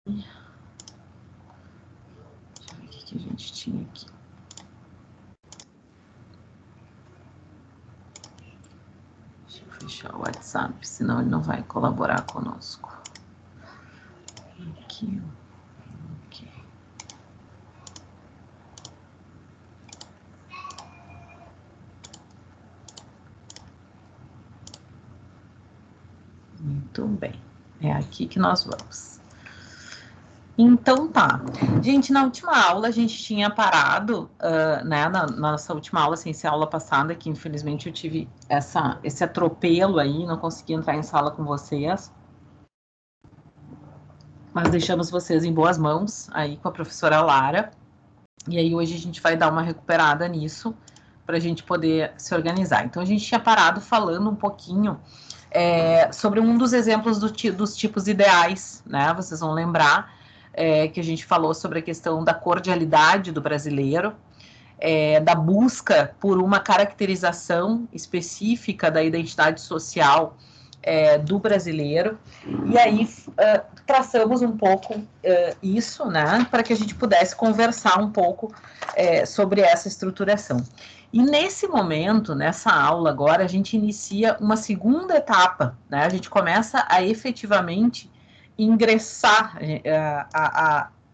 Deixa eu ver o que a gente tinha aqui. Deixa eu fechar o WhatsApp, senão ele não vai colaborar conosco. Aqui, ok. Muito bem. É aqui que nós vamos. Então tá. Gente, na última aula a gente tinha parado, né, na nossa última aula, sem ser a aula passada, que infelizmente eu tive esse atropelo aí, não consegui entrar em sala com vocês. Mas deixamos vocês em boas mãos aí com a professora Lara. E aí hoje a gente vai dar uma recuperada nisso para a gente poder se organizar. Então a gente tinha parado falando um pouquinho sobre um dos exemplos dos tipos ideais, né? Vocês vão lembrar que a gente falou sobre a questão da cordialidade do brasileiro, da busca por uma caracterização específica da identidade social do brasileiro, e aí traçamos um pouco isso, né, para que a gente pudesse conversar um pouco sobre essa estruturação. E nesse momento, nessa aula agora, a gente inicia uma segunda etapa, né, a gente começa a efetivamente ingressar,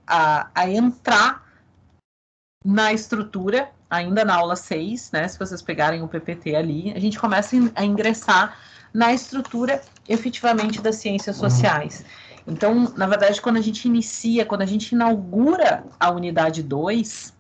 a entrar na estrutura, ainda na aula 6, né, se vocês pegarem o PPT ali, a gente começa a ingressar na estrutura, efetivamente, das ciências sociais. Então, na verdade, quando a gente inicia, quando a gente inaugura a unidade 2,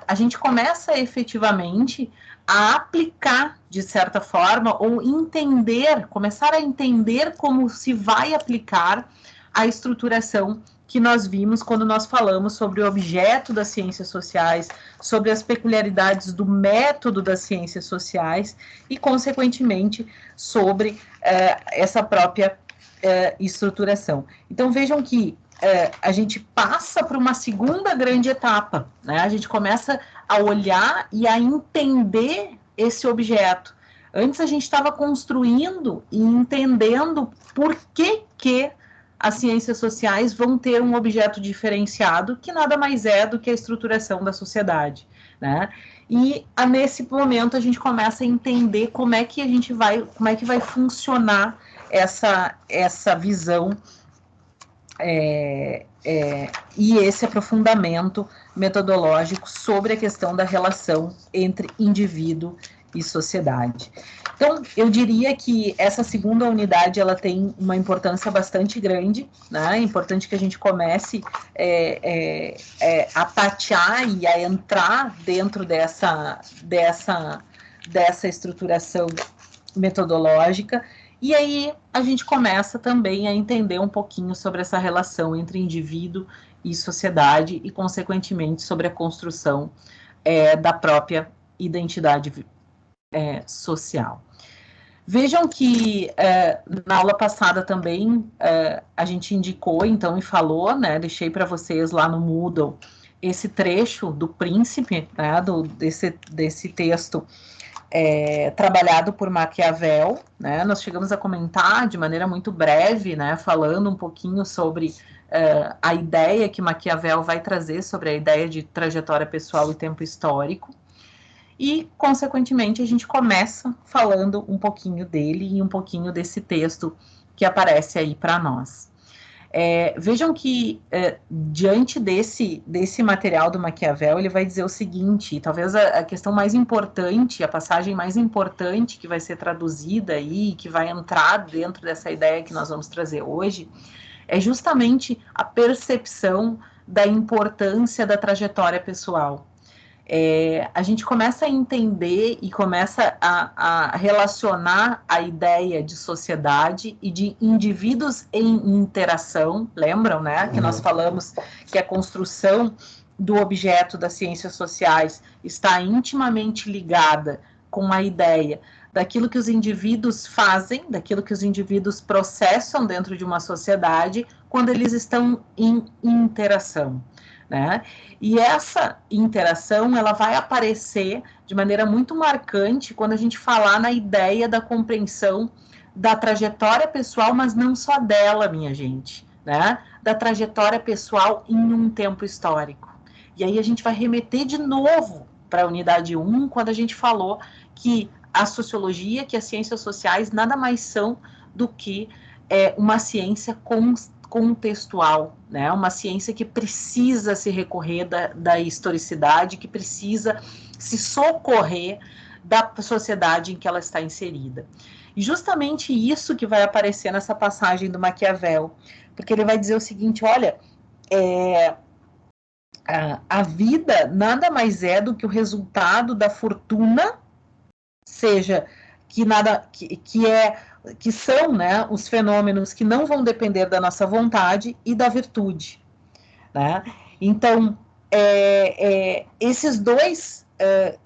a gente começa efetivamente a aplicar, de certa forma, ou entender, começar a entender como se vai aplicar a estruturação que nós vimos quando nós falamos sobre o objeto das ciências sociais, sobre as peculiaridades do método das ciências sociais e, consequentemente, sobre essa própria estruturação. Então, vejam que a gente passa para uma segunda grande etapa, né? A gente começa a olhar e a entender esse objeto. Antes a gente estava construindo e entendendo por que as ciências sociais vão ter um objeto diferenciado, que nada mais é do que a estruturação da sociedade, né? E nesse momento a gente começa a entender como é que vai funcionar essa visão e esse aprofundamento metodológico sobre a questão da relação entre indivíduo e sociedade. Então, eu diria que essa segunda unidade, ela tem uma importância bastante grande, né? É importante que a gente comece a tatear e a entrar dentro dessa estruturação metodológica, e aí a gente começa também a entender um pouquinho sobre essa relação entre indivíduo e sociedade e, consequentemente, sobre a construção da própria identidade social. Vejam que na aula passada também a gente indicou, então, e falou, né, deixei para vocês lá no Moodle esse trecho do Príncipe, né, desse texto trabalhado por Maquiavel, né? Nós chegamos a comentar de maneira muito breve, né, falando um pouquinho sobre a ideia que Maquiavel vai trazer sobre a ideia de trajetória pessoal e tempo histórico, e, consequentemente, a gente começa falando um pouquinho dele e um pouquinho desse texto que aparece aí para nós. Vejam que, diante desse material do Maquiavel, ele vai dizer o seguinte, talvez a questão mais importante, a passagem mais importante que vai ser traduzida aí, que vai entrar dentro dessa ideia que nós vamos trazer hoje, é justamente a percepção da importância da trajetória pessoal. A gente começa a entender e começa a relacionar a ideia de sociedade e de indivíduos em interação, lembram, né, que nós falamos que a construção do objeto das ciências sociais está intimamente ligada com a ideia daquilo que os indivíduos fazem, daquilo que os indivíduos processam dentro de uma sociedade quando eles estão em interação, né? E essa interação, ela vai aparecer de maneira muito marcante quando a gente falar na ideia da compreensão da trajetória pessoal, mas não só dela, minha gente, né, da trajetória pessoal em um tempo histórico. E aí a gente vai remeter de novo para a unidade 1, quando a gente falou que a sociologia, que as ciências sociais nada mais são do que uma ciência contextual, né? Uma ciência que precisa se recorrer da historicidade, que precisa se socorrer da sociedade em que ela está inserida. E justamente isso que vai aparecer nessa passagem do Maquiavel, porque ele vai dizer o seguinte, olha, a vida nada mais é do que o resultado da fortuna, seja que são, né, os fenômenos que não vão depender da nossa vontade e da virtude, né? Então, esses dois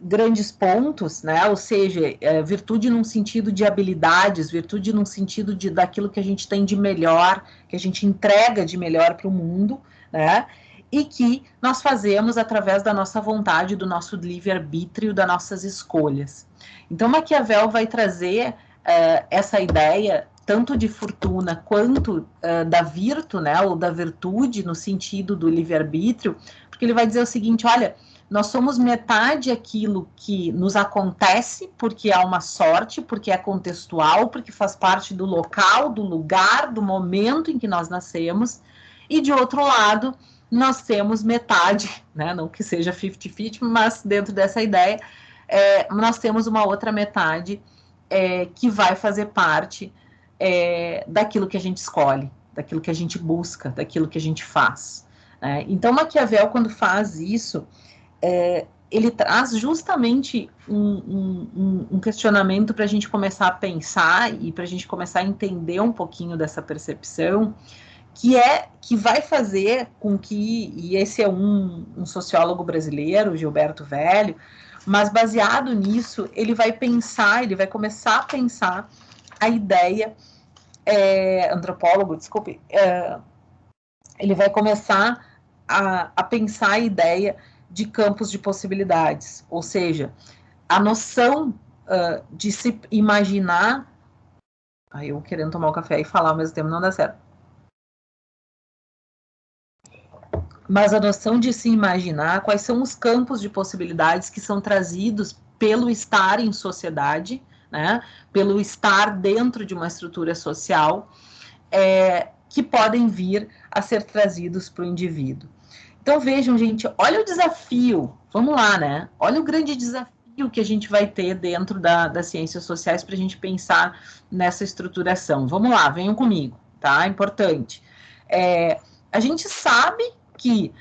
grandes pontos, né, ou seja, virtude num sentido de habilidades, virtude num sentido daquilo que a gente tem de melhor, que a gente entrega de melhor para o mundo, né, e que nós fazemos através da nossa vontade, do nosso livre-arbítrio, das nossas escolhas. Então, Maquiavel vai trazer essa ideia tanto de fortuna quanto da virtu, né, ou da virtude, no sentido do livre-arbítrio, porque ele vai dizer o seguinte, olha, nós somos metade aquilo que nos acontece, porque há uma sorte, porque é contextual, porque faz parte do local, do lugar, do momento em que nós nascemos, e de outro lado, nós temos metade, né, não que seja 50-50, mas dentro dessa ideia, nós temos uma outra metade que vai fazer parte daquilo que a gente escolhe, daquilo que a gente busca, daquilo que a gente faz. Então, Maquiavel, quando faz isso, ele traz justamente um questionamento para a gente começar a pensar e para a gente começar a entender um pouquinho dessa percepção, que vai fazer com que, e esse é um sociólogo brasileiro, Gilberto Velho, mas baseado nisso, ele vai começar a pensar a ideia, antropólogo, desculpe, ele vai começar a pensar a ideia de campos de possibilidades, ou seja, a noção de se imaginar, eu querendo tomar o café e falar ao mesmo tempo não dá certo, mas a noção de se imaginar quais são os campos de possibilidades que são trazidos pelo estar em sociedade, né, pelo estar dentro de uma estrutura social, que podem vir a ser trazidos para o indivíduo. Então, vejam, gente, olha o desafio, vamos lá, né, olha o grande desafio que a gente vai ter dentro das ciências sociais para a gente pensar nessa estruturação. Vamos lá, venham comigo, tá? Importante. A gente sabe que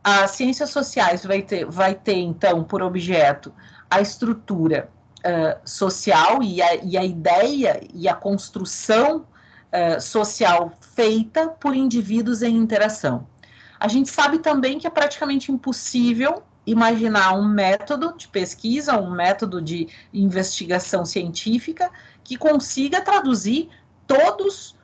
as ciências sociais vai ter, então, por objeto a estrutura social e a ideia e a construção social feita por indivíduos em interação. A gente sabe também que é praticamente impossível imaginar um método de pesquisa, um método de investigação científica que consiga traduzir todos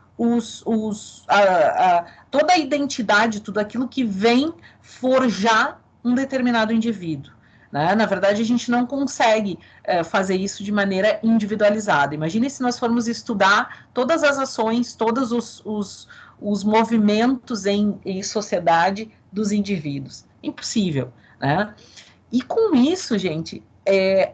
toda a identidade, tudo aquilo que vem forjar um determinado indivíduo, né? Na verdade, a gente não consegue fazer isso de maneira individualizada. Imagine se nós formos estudar todas as ações, todos os movimentos em sociedade dos indivíduos. Impossível, né? E com isso, gente,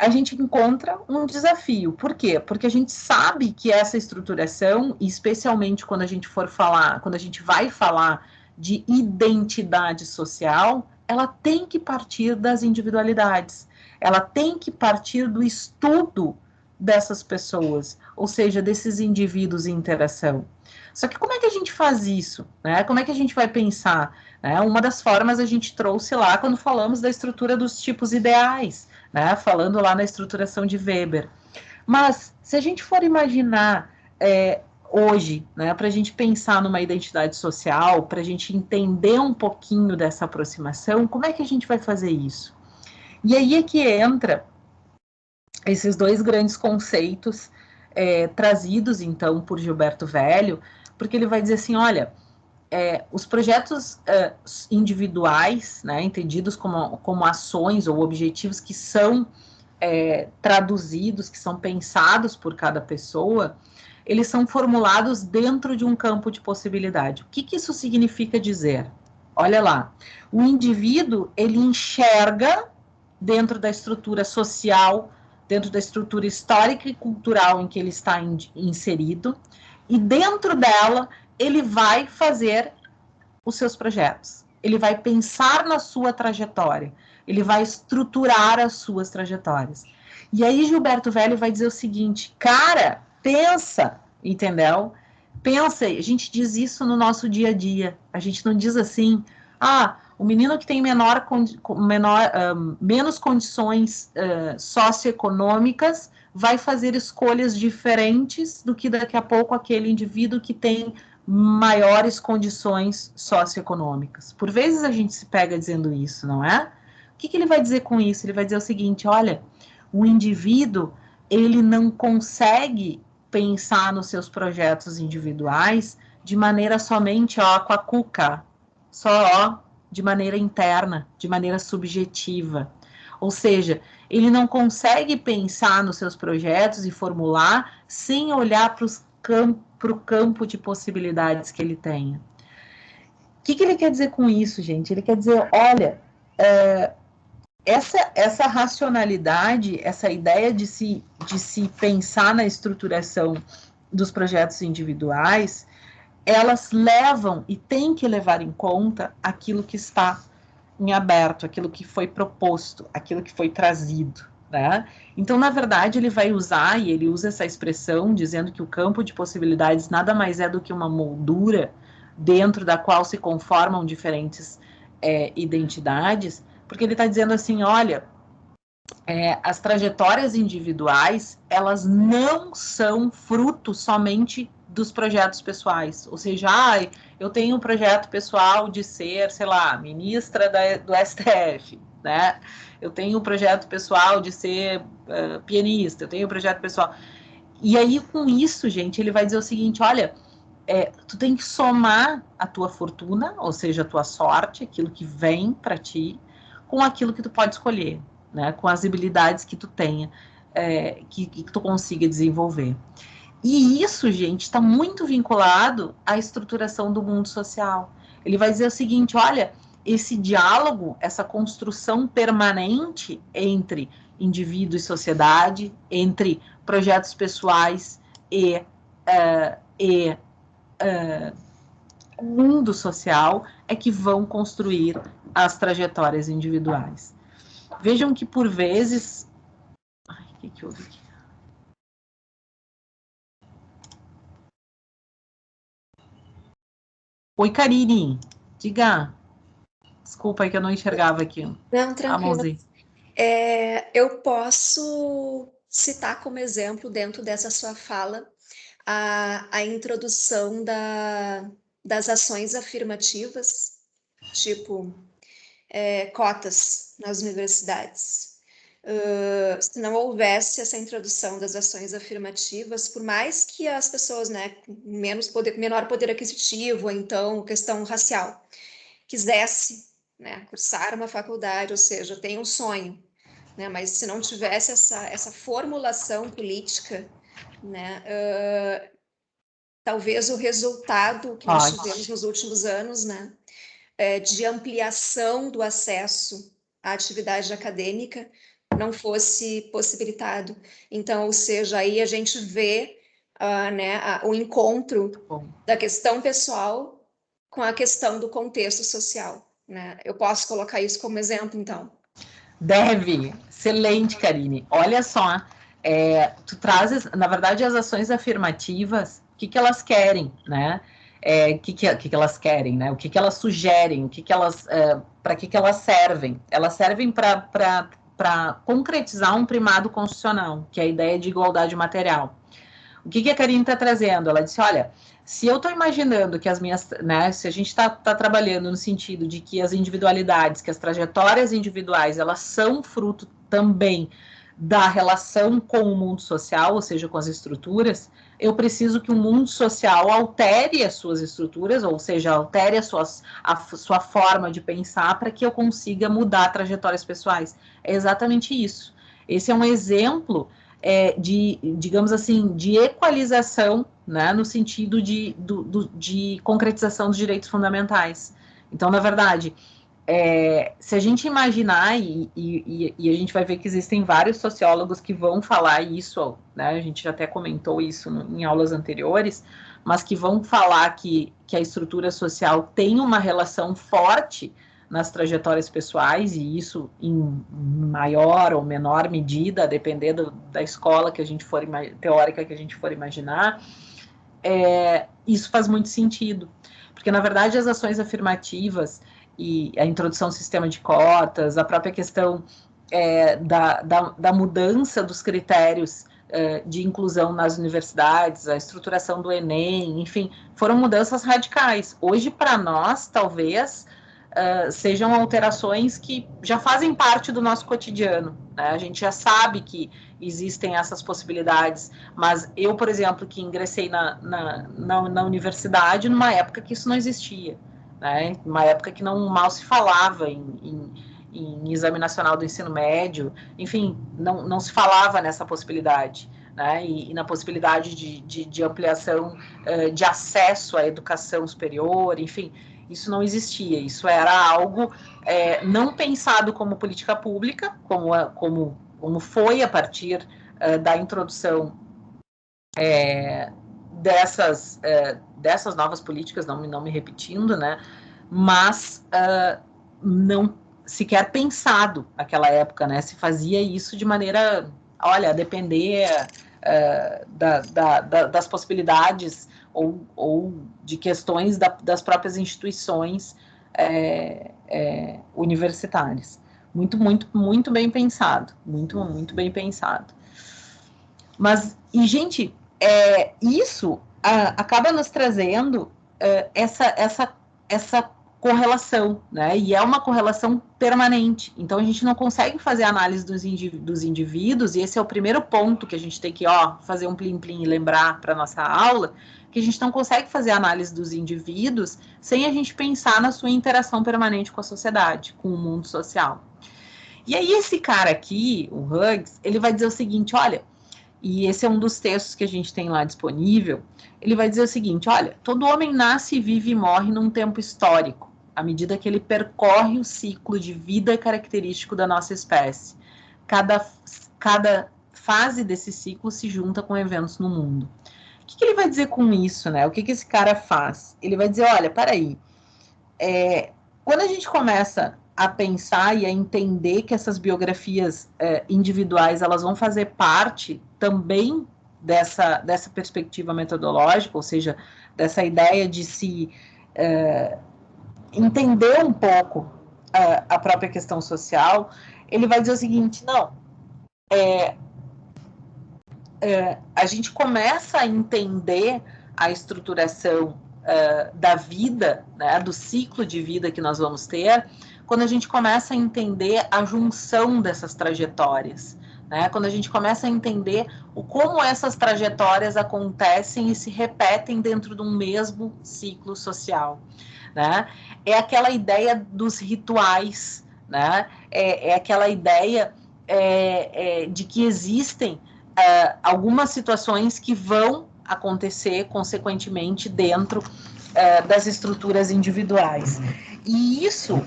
a gente encontra um desafio. Por quê? Porque a gente sabe que essa estruturação, especialmente quando a gente vai falar de identidade social, ela tem que partir das individualidades, ela tem que partir do estudo dessas pessoas, ou seja, desses indivíduos em interação. Só que como é que a gente faz isso, né? Como é que a gente vai pensar? Uma das formas a gente trouxe lá quando falamos da estrutura dos tipos ideais, né? Falando lá na estruturação de Weber. Mas, se a gente for imaginar hoje, né, para a gente pensar numa identidade social, para a gente entender um pouquinho dessa aproximação, como é que a gente vai fazer isso? E aí é que entra esses dois grandes conceitos trazidos, então, por Gilberto Velho, porque ele vai dizer assim, olha, os projetos individuais, né, entendidos como ações ou objetivos que são traduzidos, que são pensados por cada pessoa, eles são formulados dentro de um campo de possibilidade. O que que isso significa dizer? Olha lá, o indivíduo, ele enxerga dentro da estrutura social, dentro da estrutura histórica e cultural em que ele está inserido, e dentro dela, ele vai fazer os seus projetos. Ele vai pensar na sua trajetória, ele vai estruturar as suas trajetórias. E aí Gilberto Velho vai dizer o seguinte, cara, pensa, entendeu? Pensa, a gente diz isso no nosso dia a dia, a gente não diz assim, o menino que tem menos condições socioeconômicas vai fazer escolhas diferentes do que daqui a pouco aquele indivíduo que tem maiores condições socioeconômicas. Por vezes a gente se pega dizendo isso, não é? O que ele vai dizer com isso? Ele vai dizer o seguinte, olha, o indivíduo, ele não consegue pensar nos seus projetos individuais de maneira somente, com a cuca, só, de maneira interna, de maneira subjetiva. Ou seja, ele não consegue pensar nos seus projetos e formular sem olhar para o campo de possibilidades que ele tenha. O que ele quer dizer com isso, gente? Ele quer dizer, olha, essa racionalidade, essa ideia de se pensar na estruturação dos projetos individuais, elas levam e têm que levar em conta aquilo que está em aberto, aquilo que foi proposto, aquilo que foi trazido, né? Então, na verdade, ele vai usar, e ele usa essa expressão, dizendo que o campo de possibilidades nada mais é do que uma moldura dentro da qual se conformam diferentes identidades, porque ele está dizendo assim, olha, as trajetórias individuais, elas não são fruto somente dos projetos pessoais, ou seja, eu tenho um projeto pessoal de ser, sei lá, ministra do STF, né? Eu tenho um projeto pessoal de ser pianista, eu tenho um projeto pessoal. E aí, com isso, gente, ele vai dizer o seguinte, olha, tu tem que somar a tua fortuna, ou seja, a tua sorte, aquilo que vem para ti, com aquilo que tu pode escolher, né? Com as habilidades que tu tenha, que tu consiga desenvolver. E isso, gente, está muito vinculado à estruturação do mundo social. Ele vai dizer o seguinte, olha, esse diálogo, essa construção permanente entre indivíduo e sociedade, entre projetos pessoais e mundo social, é que vão construir as trajetórias individuais. Vejam que, por vezes... Ai, o que houve aqui? Oi, Karine, diga. Desculpa aí que eu não enxergava aqui. Não, tranquilo. Eu posso citar como exemplo, dentro dessa sua fala, a introdução das ações afirmativas, tipo cotas nas universidades. Se não houvesse essa introdução das ações afirmativas, por mais que as pessoas, né, com menor poder aquisitivo, ou então questão racial, quisesse, né, cursar uma faculdade, ou seja, tem um sonho, né, mas se não tivesse essa formulação política, né, talvez o resultado que nós tivemos nos últimos anos, né, de ampliação do acesso à atividade acadêmica não fosse possibilitado. Então, ou seja, aí a gente vê o encontro da questão pessoal com a questão do contexto social, né? Eu posso colocar isso como exemplo, então? Deve. Excelente, Karine. Olha só, tu trazes, na verdade, as ações afirmativas, o que elas querem, né? O que elas querem, né? O que elas sugerem, para que elas servem? Elas servem para concretizar um primado constitucional, que é a ideia de igualdade material. O que a Karine está trazendo? Ela disse, olha, se eu estou imaginando que as minhas, né, se a gente está trabalhando no sentido de que as individualidades, que as trajetórias individuais, elas são fruto também da relação com o mundo social, ou seja, com as estruturas, eu preciso que o mundo social altere as suas estruturas, ou seja, altere a sua forma de pensar para que eu consiga mudar trajetórias pessoais. É exatamente isso. Esse é um exemplo digamos assim, de equalização, né, no sentido de concretização dos direitos fundamentais. Então, na verdade, se a gente imaginar, e a gente vai ver que existem vários sociólogos que vão falar isso, né, a gente já até comentou isso em aulas anteriores, mas que vão falar que a estrutura social tem uma relação forte nas trajetórias pessoais, e isso em maior ou menor medida, dependendo da escola que a gente for, teórica que a gente for imaginar, isso faz muito sentido, porque na verdade as ações afirmativas e a introdução do sistema de cotas, a própria questão da mudança dos critérios de inclusão nas universidades, a estruturação do Enem, enfim, foram mudanças radicais. Hoje, para nós, talvez, sejam alterações que já fazem parte do nosso cotidiano, né? A gente já sabe que existem essas possibilidades, mas eu, por exemplo, que ingressei na universidade numa época que isso não existia, né? Uma época que mal se falava em exame nacional do ensino médio, enfim, não se falava nessa possibilidade, né? E na possibilidade de ampliação de acesso à educação superior, enfim, isso não existia, isso era algo não pensado como política pública, como foi a partir da introdução dessas novas políticas, não me repetindo, né? Mas não sequer pensado naquela época, né? Se fazia isso de maneira, olha, a depender das possibilidades ou de questões das próprias instituições universitárias. Muito, muito, muito bem pensado. Muito, muito bem pensado. Mas, gente, isso acaba nos trazendo essa correlação, né? E é uma correlação permanente. Então, a gente não consegue fazer análise dos indivíduos, e esse é o primeiro ponto que a gente tem que fazer um plim-plim e lembrar para a nossa aula, que a gente não consegue fazer análise dos indivíduos sem a gente pensar na sua interação permanente com a sociedade, com o mundo social. E aí, esse cara aqui, o Hughes, ele vai dizer o seguinte, olha, e esse é um dos textos que a gente tem lá disponível, ele vai dizer o seguinte, olha, todo homem nasce, vive e morre num tempo histórico, à medida que ele percorre o ciclo de vida característico da nossa espécie. Cada fase desse ciclo se junta com eventos no mundo. O que ele vai dizer com isso, né? O que esse cara faz? Ele vai dizer, olha, peraí, quando a gente começa a pensar e a entender que essas biografias individuais, elas vão fazer parte também dessa perspectiva metodológica, ou seja, dessa ideia de se entender um pouco a própria questão social, ele vai dizer o seguinte, não, a gente começa a entender a estruturação da vida, né, do ciclo de vida que nós vamos ter, quando a gente começa a entender a junção dessas trajetórias, né, quando a gente começa a entender como essas trajetórias acontecem e se repetem dentro de um mesmo ciclo social, né? É aquela ideia dos rituais, né? É aquela ideia de que existem algumas situações que vão acontecer consequentemente dentro das estruturas individuais. E isso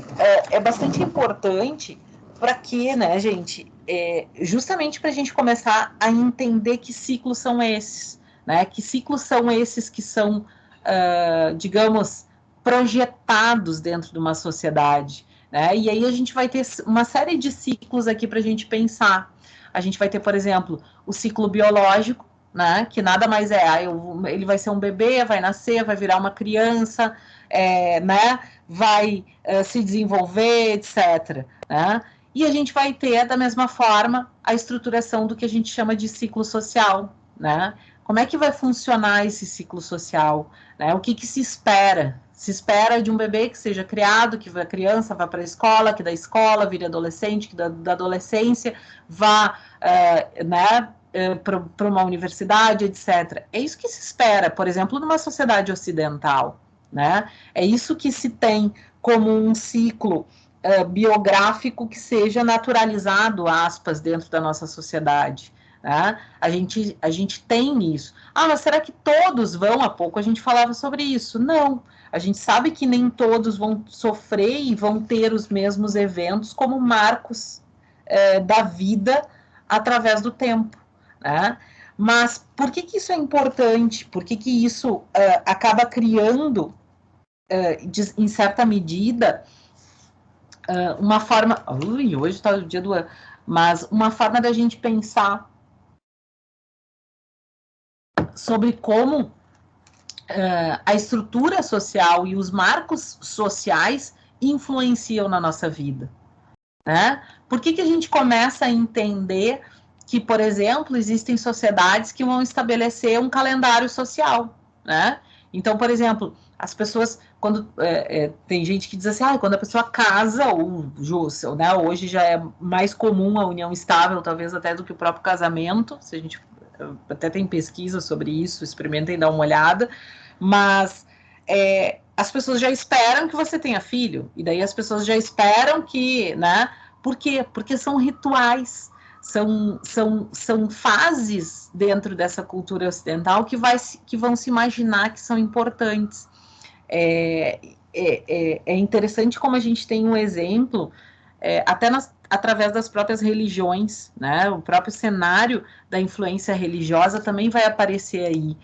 é bastante importante para que, né, gente, justamente para a gente começar a entender que ciclos são esses, né? Que ciclos são esses que são, digamos, projetados dentro de uma sociedade, né? E aí a gente vai ter uma série de ciclos aqui para a gente pensar. A gente vai ter, por exemplo, o ciclo biológico, né? Que nada mais ele vai ser um bebê, vai nascer, vai virar uma criança, né? Vai se desenvolver, etc. Né? E a gente vai ter, da mesma forma, a estruturação do que a gente chama de ciclo social, né? Como é que vai funcionar esse ciclo social? Né? O que se espera? Se espera de um bebê que seja criado, que a criança vá para a escola, que da escola vire adolescente, que da adolescência vá né, para uma universidade, etc. É isso que se espera, por exemplo, numa sociedade ocidental. Né? É isso que se tem como um ciclo biográfico que seja naturalizado, aspas, dentro da nossa sociedade. né? A gente tem isso. Ah, mas será que todos vão? Há pouco a gente falava sobre isso. Não, a gente sabe que nem todos vão sofrer e vão ter os mesmos eventos como marcos da vida através do tempo, né? Mas por que isso é importante? Por que isso acaba criando, em certa medida, uma forma... hoje está o dia do ano. Mas uma forma da gente pensar sobre como a estrutura social e os marcos sociais influenciam na nossa vida, né? Por que a gente começa a entender que, por exemplo, existem sociedades que vão estabelecer um calendário social, né? Então, por exemplo, as pessoas, quando tem gente que diz assim, quando a pessoa casa, ou né, hoje já é mais comum a união estável, talvez até do que o próprio casamento, se a gente até tem pesquisa sobre isso, experimentem dar uma olhada, mas as pessoas já esperam que você tenha filho, e daí as pessoas já esperam que, né? Por quê? Porque são rituais, são fases dentro dessa cultura ocidental que vão se imaginar que são importantes. É interessante como a gente tem um exemplo, até através das próprias religiões, né? O próprio cenário da influência religiosa também vai aparecer aí,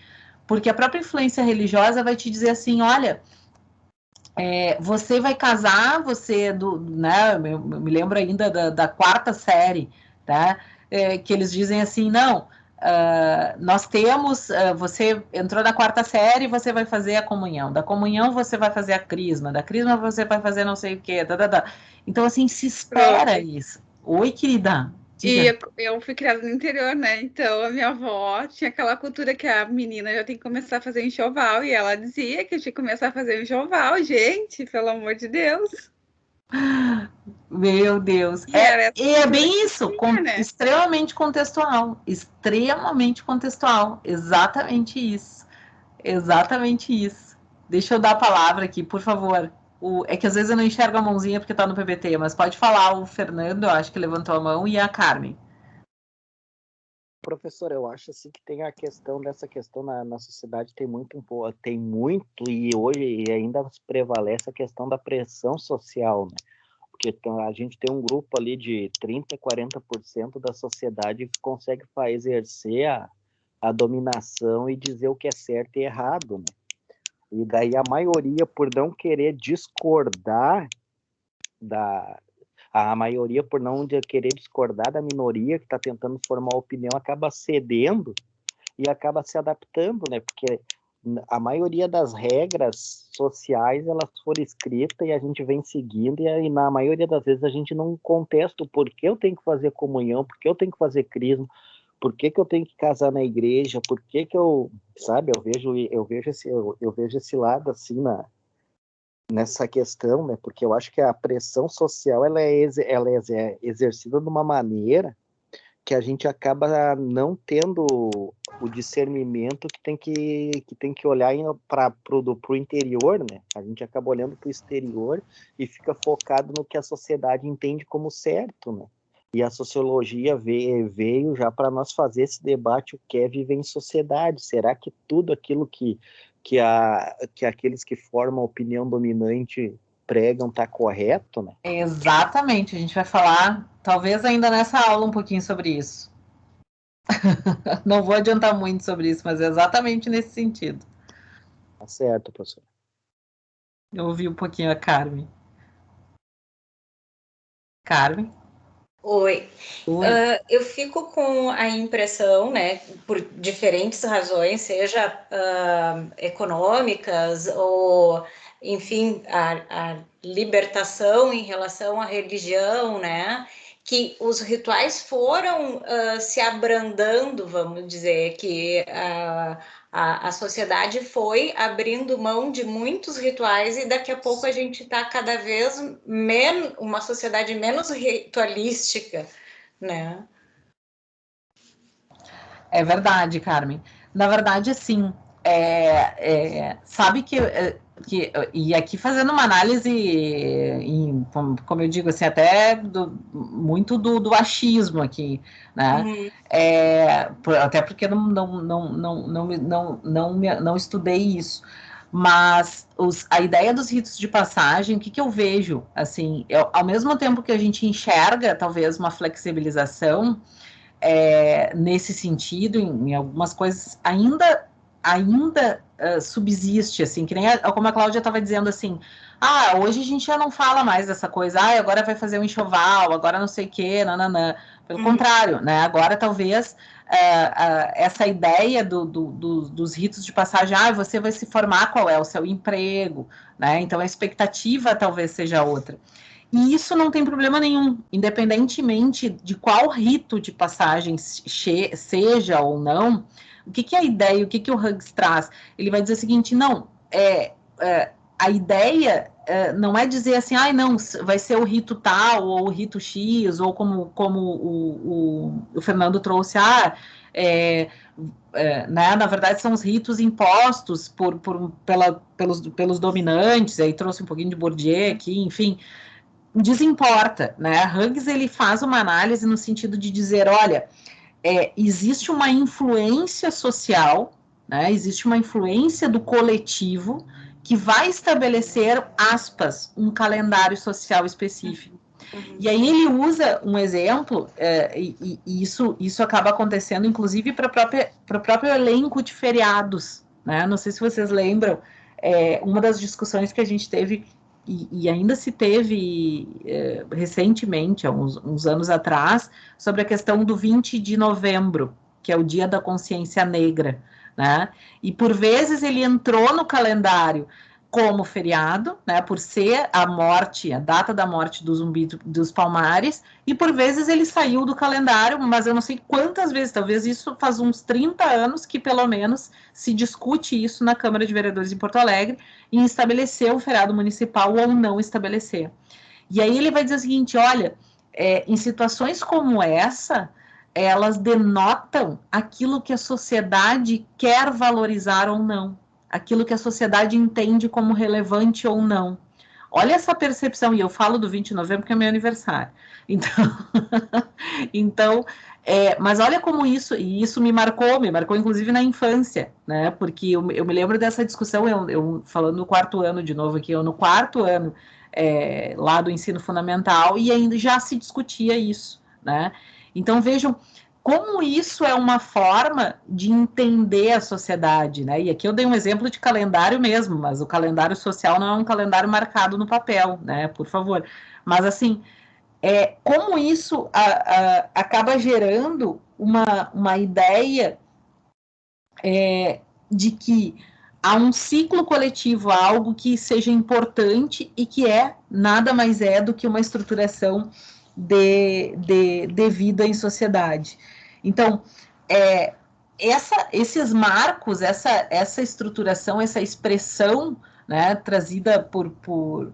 porque a própria influência religiosa vai te dizer assim, olha, você vai casar, né, eu me lembro ainda da quarta série, tá? Que eles dizem assim, não, nós temos, você entrou na quarta série, você vai fazer a comunhão, da comunhão você vai fazer a crisma, da crisma você vai fazer não sei o quê, Então, assim, se espera isso. Oi, querida. E eu fui criada no interior, né? Então a minha avó tinha aquela cultura que a menina já tem que começar a fazer enxoval, e ela dizia que eu tinha que começar a fazer enxoval, gente, pelo amor de Deus. Meu Deus. E é bem isso, tinha, né? extremamente contextual. Extremamente contextual. Exatamente isso. Exatamente isso. Deixa eu dar a palavra aqui, por favor. É que às vezes eu não enxergo a mãozinha porque tá no PPT, mas pode falar o Fernando, eu acho que levantou a mão, e a Carmen. Professor, eu acho assim que tem a questão dessa questão na sociedade tem muito e hoje ainda prevalece a questão da pressão social, né? Porque a gente tem um grupo ali de 30, 40% da sociedade que consegue exercer a dominação e dizer o que é certo e errado, né? E daí a maioria, por não querer discordar a maioria, por não querer discordar da minoria que está tentando formar opinião, acaba cedendo e acaba se adaptando, né? Porque a maioria das regras sociais, elas foram escritas e a gente vem seguindo, e na maioria das vezes a gente não contesta o porquê eu tenho que fazer comunhão, porquê eu tenho que fazer crisma, por que eu tenho que casar na igreja, por que eu, sabe, eu vejo esse lado assim nessa questão, né? Porque eu acho que a pressão social ela é exercida de uma maneira que a gente acaba não tendo o discernimento que tem que olhar para o interior, né? A gente acaba olhando para o exterior e fica focado no que a sociedade entende como certo, né? E a sociologia veio já para nós fazer esse debate, o que é viver em sociedade. Será que tudo aquilo que aqueles que formam a opinião dominante pregam está correto, né? Exatamente, a gente vai falar, talvez ainda nessa aula, um pouquinho sobre isso. Não vou adiantar muito sobre isso, mas é exatamente nesse sentido. Tá certo, professor. Eu ouvi um pouquinho a Carmen. Carmen? Oi. Eu fico com a impressão, né, por diferentes razões, seja econômicas ou, enfim, a libertação em relação à religião, né, que os rituais foram se abrandando, vamos dizer, que a sociedade foi abrindo mão de muitos rituais e daqui a pouco a gente está cada vez uma sociedade menos ritualística, né? É verdade, Carmen. Na verdade, assim, sabe que E aqui fazendo uma análise, como eu digo, assim, até muito do achismo aqui, né? Até porque não estudei isso. Mas a ideia dos ritos de passagem, o que eu vejo? Assim, ao mesmo tempo que a gente enxerga, talvez, uma flexibilização nesse sentido, em algumas coisas, ainda subsiste, assim, que nem como a Cláudia estava dizendo, assim, hoje a gente já não fala mais dessa coisa, agora vai fazer um enxoval, agora não sei o quê, nananã. Pelo contrário, né, agora talvez essa ideia dos ritos de passagem, você vai se formar, qual é o seu emprego, né, então a expectativa talvez seja outra. E isso não tem problema nenhum, independentemente de qual rito de passagem seja ou não. O que é a ideia, o que o Hughes traz? Ele vai dizer o seguinte, não, a ideia não é dizer assim, não, vai ser o rito tal, ou o rito X, ou como o Fernando trouxe, né, na verdade são os ritos impostos pelos dominantes, aí trouxe um pouquinho de Bourdieu aqui, enfim, desimporta, né? Hughes, ele faz uma análise no sentido de dizer, olha, existe uma influência social, né? Existe uma influência do coletivo que vai estabelecer, aspas, um calendário social específico. E aí ele usa um exemplo, e isso acaba acontecendo, inclusive, para o próprio elenco de feriados, né? Não sei se vocês lembram, uma das discussões que a gente teve, e ainda se teve recentemente, há uns anos atrás, sobre a questão do 20 de novembro, que é o Dia da Consciência Negra, né? E por vezes ele entrou no calendário como feriado, né, por ser a data da morte do Zumbi dos Palmares, e por vezes ele saiu do calendário, mas eu não sei quantas vezes, talvez isso faz uns 30 anos que pelo menos se discute isso na Câmara de Vereadores de Porto Alegre, em estabelecer o feriado municipal ou não estabelecer. E aí ele vai dizer o seguinte, olha, em situações como essa, elas denotam aquilo que a sociedade quer valorizar ou não, aquilo que a sociedade entende como relevante ou não. Olha essa percepção, e eu falo do 20 de novembro porque é meu aniversário. Então, mas olha como isso me marcou inclusive na infância, né? Porque eu me lembro dessa discussão, eu falando no quarto ano de novo aqui, eu no quarto ano lá do ensino fundamental, e ainda já se discutia isso, né? Então vejam como isso é uma forma de entender a sociedade, né? E aqui eu dei um exemplo de calendário mesmo, mas o calendário social não é um calendário marcado no papel, né? Por favor. Mas, assim, como isso acaba gerando uma ideia de que há um ciclo coletivo, algo que seja importante e que nada mais do que uma estruturação de vida em sociedade. Então, esses marcos, essa estruturação, essa expressão, né, trazida por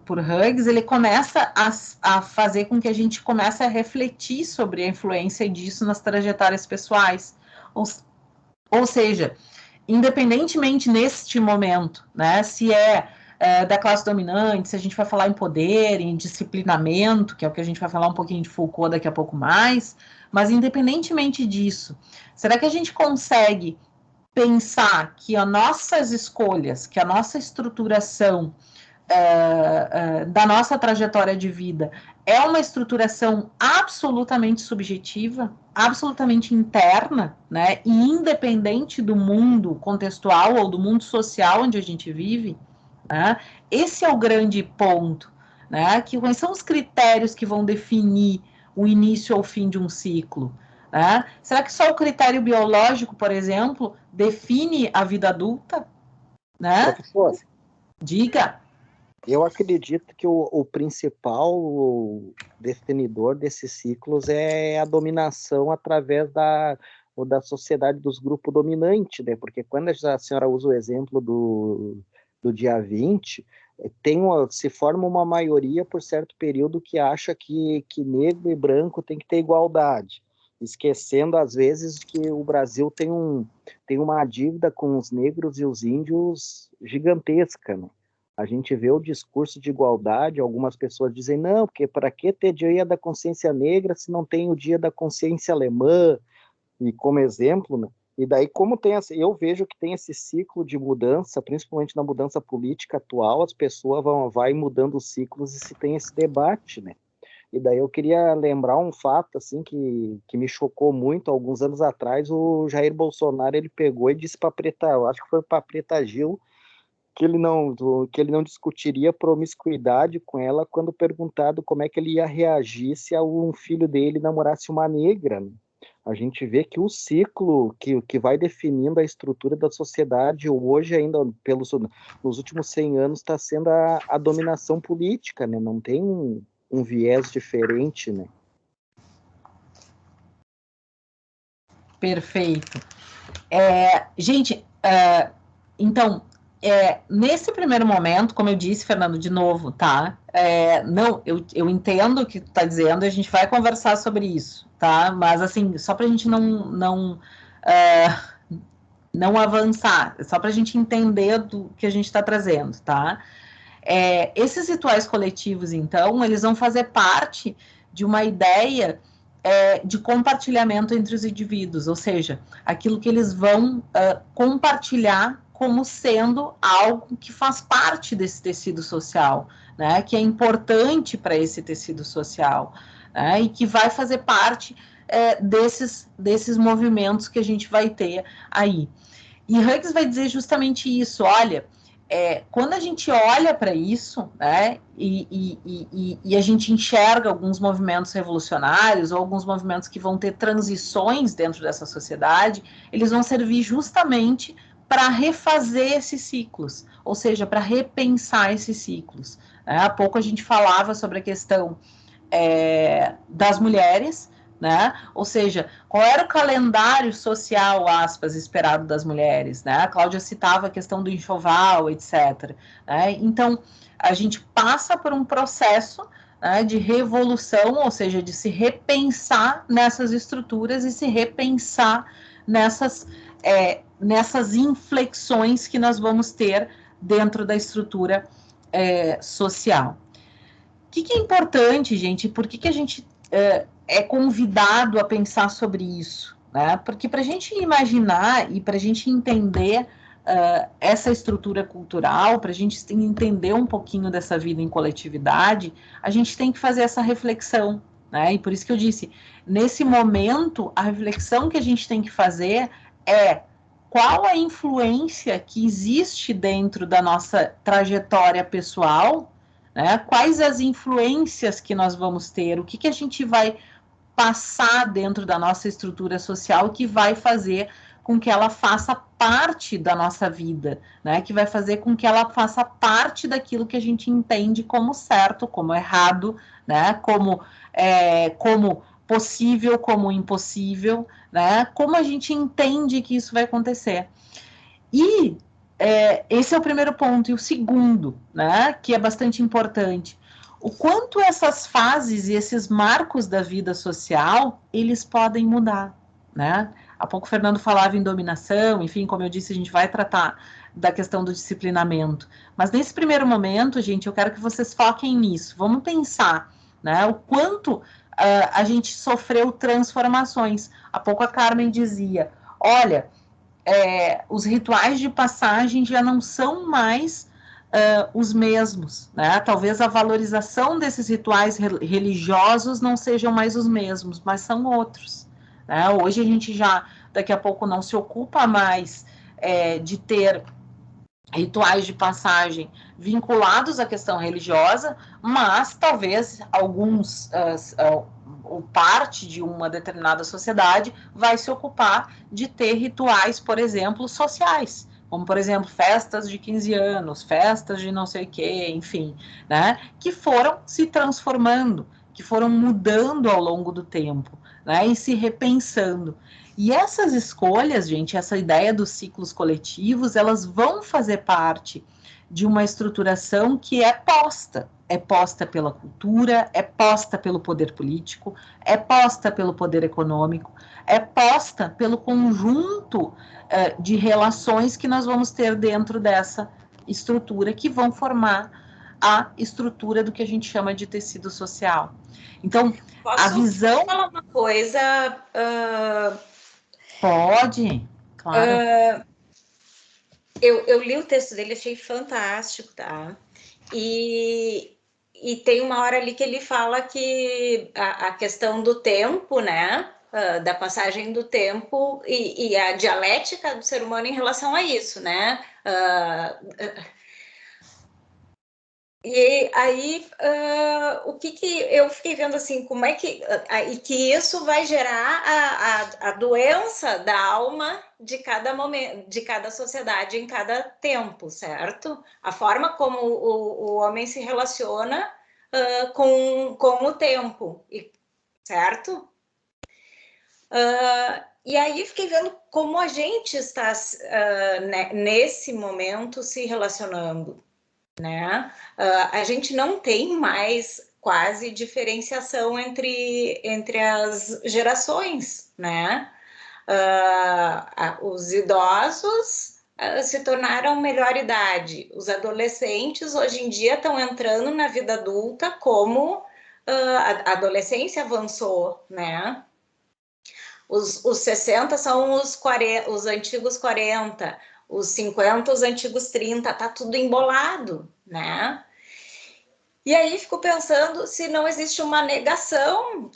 Hughes, ele começa a fazer com que a gente comece a refletir sobre a influência disso nas trajetórias pessoais. Ou seja, independentemente neste momento, né, se da classe dominante, se a gente vai falar em poder, em disciplinamento, que é o que a gente vai falar um pouquinho de Foucault daqui a pouco mais, mas independentemente disso, será que a gente consegue pensar que as nossas escolhas, que a nossa estruturação da nossa trajetória de vida é uma estruturação absolutamente subjetiva, absolutamente interna, né, e independente do mundo contextual ou do mundo social onde a gente vive, né? Esse é o grande ponto, né? Quais são os critérios que vão definir o início ou o fim de um ciclo? Né? Será que só o critério biológico, por exemplo, define a vida adulta? Né? Professor, diga. Eu acredito que o principal definidor desses ciclos é a dominação através da sociedade dos grupos dominantes, né? Porque quando a senhora usa o exemplo do dia 20, se forma uma maioria por certo período que acha que negro e branco tem que ter igualdade, esquecendo às vezes que o Brasil tem uma dívida com os negros e os índios gigantesca, né? A gente vê o discurso de igualdade, algumas pessoas dizem, não, porque para que ter dia da consciência negra se não tem o dia da consciência alemã, e como exemplo, né? E daí, como tem eu vejo que tem esse ciclo de mudança, principalmente na mudança política atual, as pessoas vão mudando os ciclos e se tem esse debate, né? E daí eu queria lembrar um fato assim que me chocou muito. Alguns anos atrás, o Jair Bolsonaro ele pegou e disse para Preta, eu acho que foi para Preta Gil, que ele não discutiria promiscuidade com ela quando perguntado como é que ele ia reagir se um filho dele namorasse uma negra, né? A gente vê que o ciclo que vai definindo a estrutura da sociedade hoje, ainda nos últimos 100 anos, está sendo a dominação política, né? Não tem um viés diferente, né? Perfeito. Gente, então, nesse primeiro momento, como eu disse, Fernando, de novo, tá? Não, eu entendo o que tu está dizendo, a gente vai conversar sobre isso, tá? Mas, assim, só para a gente não avançar, só para a gente entender do que a gente está trazendo, tá? Esses rituais coletivos, então, eles vão fazer parte de uma ideia de compartilhamento entre os indivíduos, ou seja, aquilo que eles vão compartilhar como sendo algo que faz parte desse tecido social, né, que é importante para esse tecido social, né, e que vai fazer parte desses movimentos que a gente vai ter aí. E Hughes vai dizer justamente isso, olha, quando a gente olha para isso, né, e a gente enxerga alguns movimentos revolucionários ou alguns movimentos que vão ter transições dentro dessa sociedade, eles vão servir justamente para refazer esses ciclos, ou seja, para repensar esses ciclos. Há pouco a gente falava sobre a questão das mulheres, né? Ou seja, qual era o calendário social, aspas, esperado das mulheres, né? A Cláudia citava a questão do enxoval, etc. Né? Então, a gente passa por um processo, né, de revolução, ou seja, de se repensar nessas estruturas e se repensar nessas inflexões que nós vamos ter dentro da estrutura social. O que é importante, gente? Por que a gente é convidado a pensar sobre isso? Né? Porque para a gente imaginar e para a gente entender essa estrutura cultural, para a gente entender um pouquinho dessa vida em coletividade, a gente tem que fazer essa reflexão. Né? E por isso que eu disse, nesse momento, a reflexão que a gente tem que fazer é qual a influência que existe dentro da nossa trajetória pessoal, né? Quais as influências que nós vamos ter, o que a gente vai passar dentro da nossa estrutura social que vai fazer com que ela faça parte da nossa vida, né? Que vai fazer com que ela faça parte daquilo que a gente entende como certo, como errado, né? Como possível, como impossível, né? Como a gente entende que isso vai acontecer. E esse é o primeiro ponto. E o segundo, né, que é bastante importante, o quanto essas fases e esses marcos da vida social, eles podem mudar, né? Há pouco o Fernando falava em dominação, enfim, como eu disse, a gente vai tratar da questão do disciplinamento. Mas nesse primeiro momento, gente, eu quero que vocês foquem nisso. Vamos pensar, né, o quanto a gente sofreu transformações. Há pouco a Carmen dizia, olha, os rituais de passagem já não são mais os mesmos, né? Talvez a valorização desses rituais religiosos não sejam mais os mesmos, mas são outros. Né? Hoje a gente já, daqui a pouco, não se ocupa mais de ter rituais de passagem vinculados à questão religiosa, mas talvez alguns ou parte de uma determinada sociedade vai se ocupar de ter rituais, por exemplo, sociais, como, por exemplo, festas de 15 anos, festas de não sei o quê, enfim, né, que foram se transformando, que foram mudando ao longo do tempo, né, e se repensando. E essas escolhas, gente, essa ideia dos ciclos coletivos, elas vão fazer parte de uma estruturação que é posta pela cultura, é posta pelo poder político, é posta pelo poder econômico, é posta pelo conjunto de relações que nós vamos ter dentro dessa estrutura que vão formar a estrutura do que a gente chama de tecido social. Então, a visão... Posso falar uma coisa? Pode, claro. Eu li o texto dele, achei fantástico, tá? E tem uma hora ali que ele fala que a questão do tempo, né? Da passagem do tempo e a dialética do ser humano em relação a isso, né? E aí, o que eu fiquei vendo assim, como é que isso vai gerar a doença da alma de cada momento, de cada sociedade em cada tempo, certo? A forma como o homem se relaciona com o tempo, certo? E aí fiquei vendo como a gente está nesse momento se relacionando, né? A gente não tem mais quase diferenciação entre as gerações, né? Os idosos se tornaram melhor idade, os adolescentes hoje em dia estão entrando na vida adulta como a adolescência avançou, né? Os 60 são os antigos 40, os 50, os antigos 30, tá tudo embolado, né? E aí fico pensando se não existe uma negação,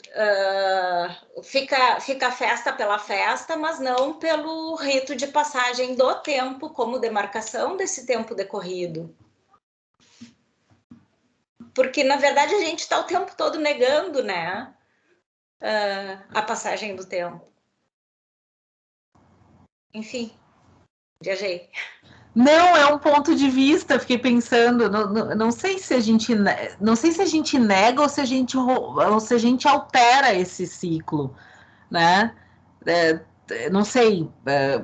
fica festa pela festa, mas não pelo rito de passagem do tempo, como demarcação desse tempo decorrido. Porque, na verdade, a gente está o tempo todo negando, né? A passagem do tempo. Enfim, viajei. Não, é um ponto de vista, fiquei pensando, não sei se a gente nega ou se a gente altera esse ciclo, né? Não sei,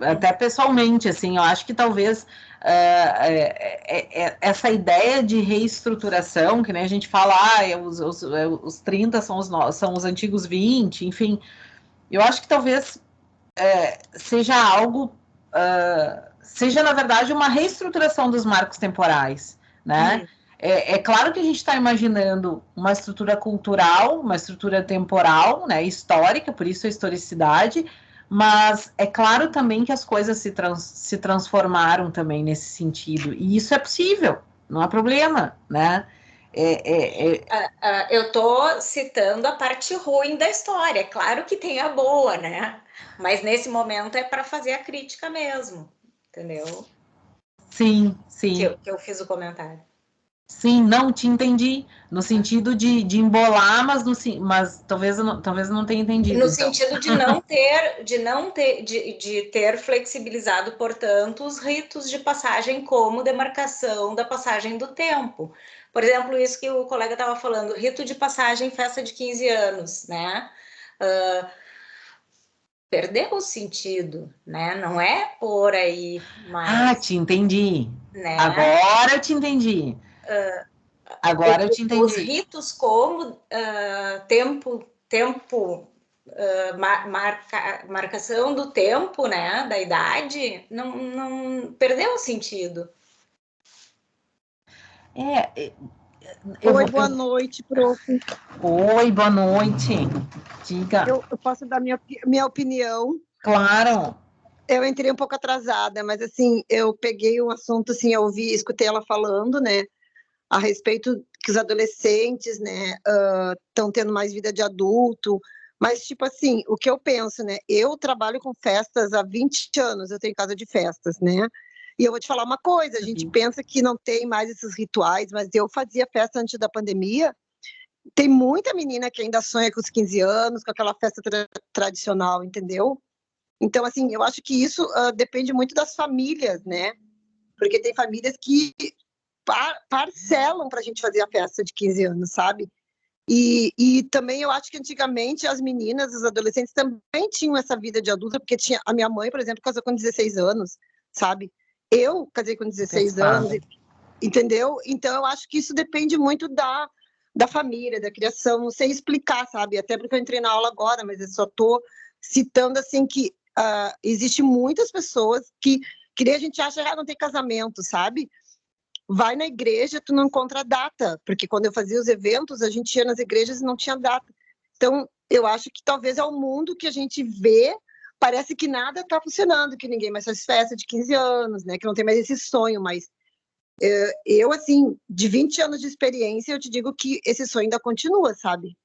até pessoalmente, assim, eu acho que talvez essa ideia de reestruturação, que nem a gente fala, os 30 são os antigos 20, enfim, eu acho que talvez seja algo, seja, na verdade, uma reestruturação dos marcos temporais, né? É claro que a gente está imaginando uma estrutura cultural, uma estrutura temporal, né, histórica, por isso a historicidade, mas é claro também que as coisas se transformaram também nesse sentido, e isso é possível, não há problema, né? Eu estou citando a parte ruim da história, claro que tem a boa, né? Mas nesse momento é para fazer a crítica mesmo, entendeu? Sim. Que eu fiz o comentário. Sim, não te entendi, no sentido de embolar, mas talvez eu não tenha entendido. No então. sentido de ter flexibilizado, portanto, os ritos de passagem como demarcação da passagem do tempo. Por exemplo, isso que o colega estava falando, rito de passagem, festa de 15 anos, né? Perdeu o sentido, né? Não é por aí mais. Te entendi. Né? Agora eu te entendi. Os ritos como marcação do tempo, né? Da idade, não perdeu o sentido. Oi, boa noite, prof. Oi, boa noite. Diga. Eu posso dar minha opinião? Claro. Eu entrei um pouco atrasada, mas assim, eu peguei um assunto, assim, eu escutei ela falando, né, a respeito que os adolescentes, né, estão tendo mais vida de adulto, mas, tipo assim, o que eu penso, né, eu trabalho com festas há 20 anos, eu tenho casa de festas, né, e eu vou te falar uma coisa, a gente pensa que não tem mais esses rituais, mas eu fazia festa antes da pandemia. Tem muita menina que ainda sonha com os 15 anos, com aquela festa tradicional, entendeu? Então, assim, eu acho que isso depende muito das famílias, né? Porque tem famílias que parcelam para a gente fazer a festa de 15 anos, sabe? E também eu acho que antigamente as meninas, os adolescentes também tinham essa vida de adulta, porque tinha a minha mãe, por exemplo, casou com 16 anos, sabe? Eu casei com 16 anos, entendeu? Então, eu acho que isso depende muito da família, da criação, não sei explicar, sabe? Até porque eu entrei na aula agora, mas eu só estou citando, assim, que existe muitas pessoas que nem a gente acha, não tem casamento, sabe? vai na igreja, tu não encontra data, porque quando eu fazia os eventos, a gente ia nas igrejas e não tinha data. Então, eu acho que talvez é o mundo que a gente vê, parece que nada está funcionando, que ninguém mais faz festa de 15 anos, né? Que não tem mais esse sonho, mas eu, assim, de 20 anos de experiência, eu te digo que esse sonho ainda continua, sabe?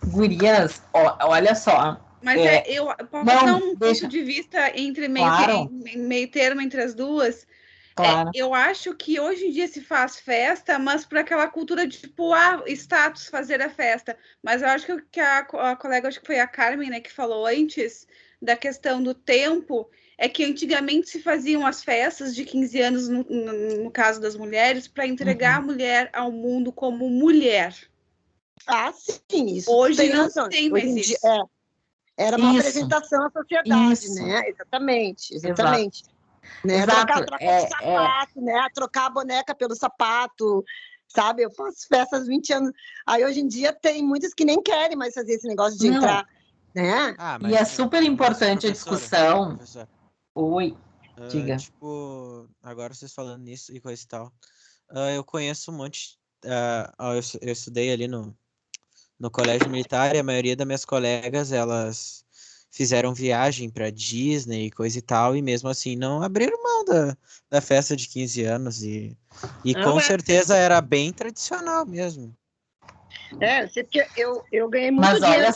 Gurias, olha só. Mas eu posso dar um ponto de vista entre meio termo entre as duas. Claro. Eu acho que hoje em dia se faz festa, mas por aquela cultura de, tipo, status fazer a festa. Mas eu acho que a colega, acho que foi a Carmen, né, que falou antes da questão do tempo, é que antigamente se faziam as festas de 15 anos, no caso das mulheres, para entregar a mulher ao mundo como mulher. Ah, sim, isso hoje tem não razão. tem mais hoje em isso. Dia, era uma apresentação à sociedade, né? Exatamente. Né? Exato. Trocar o sapato, né? Trocar a boneca pelo sapato, sabe? Eu faço festas 20 anos. Aí hoje em dia tem muitas que nem querem mais fazer esse negócio de entrar, né? E é super importante a discussão. Professora, Oi, diga. Tipo, agora vocês falando nisso e coisa e tal. Eu conheço um monte. Eu estudei ali no colégio militar e a maioria das minhas colegas, elas fizeram viagem para Disney e coisa e tal, e mesmo assim não abriram mão da festa de 15 anos, e com certeza era bem tradicional mesmo. Eu ganhei muito Mas dinheiro.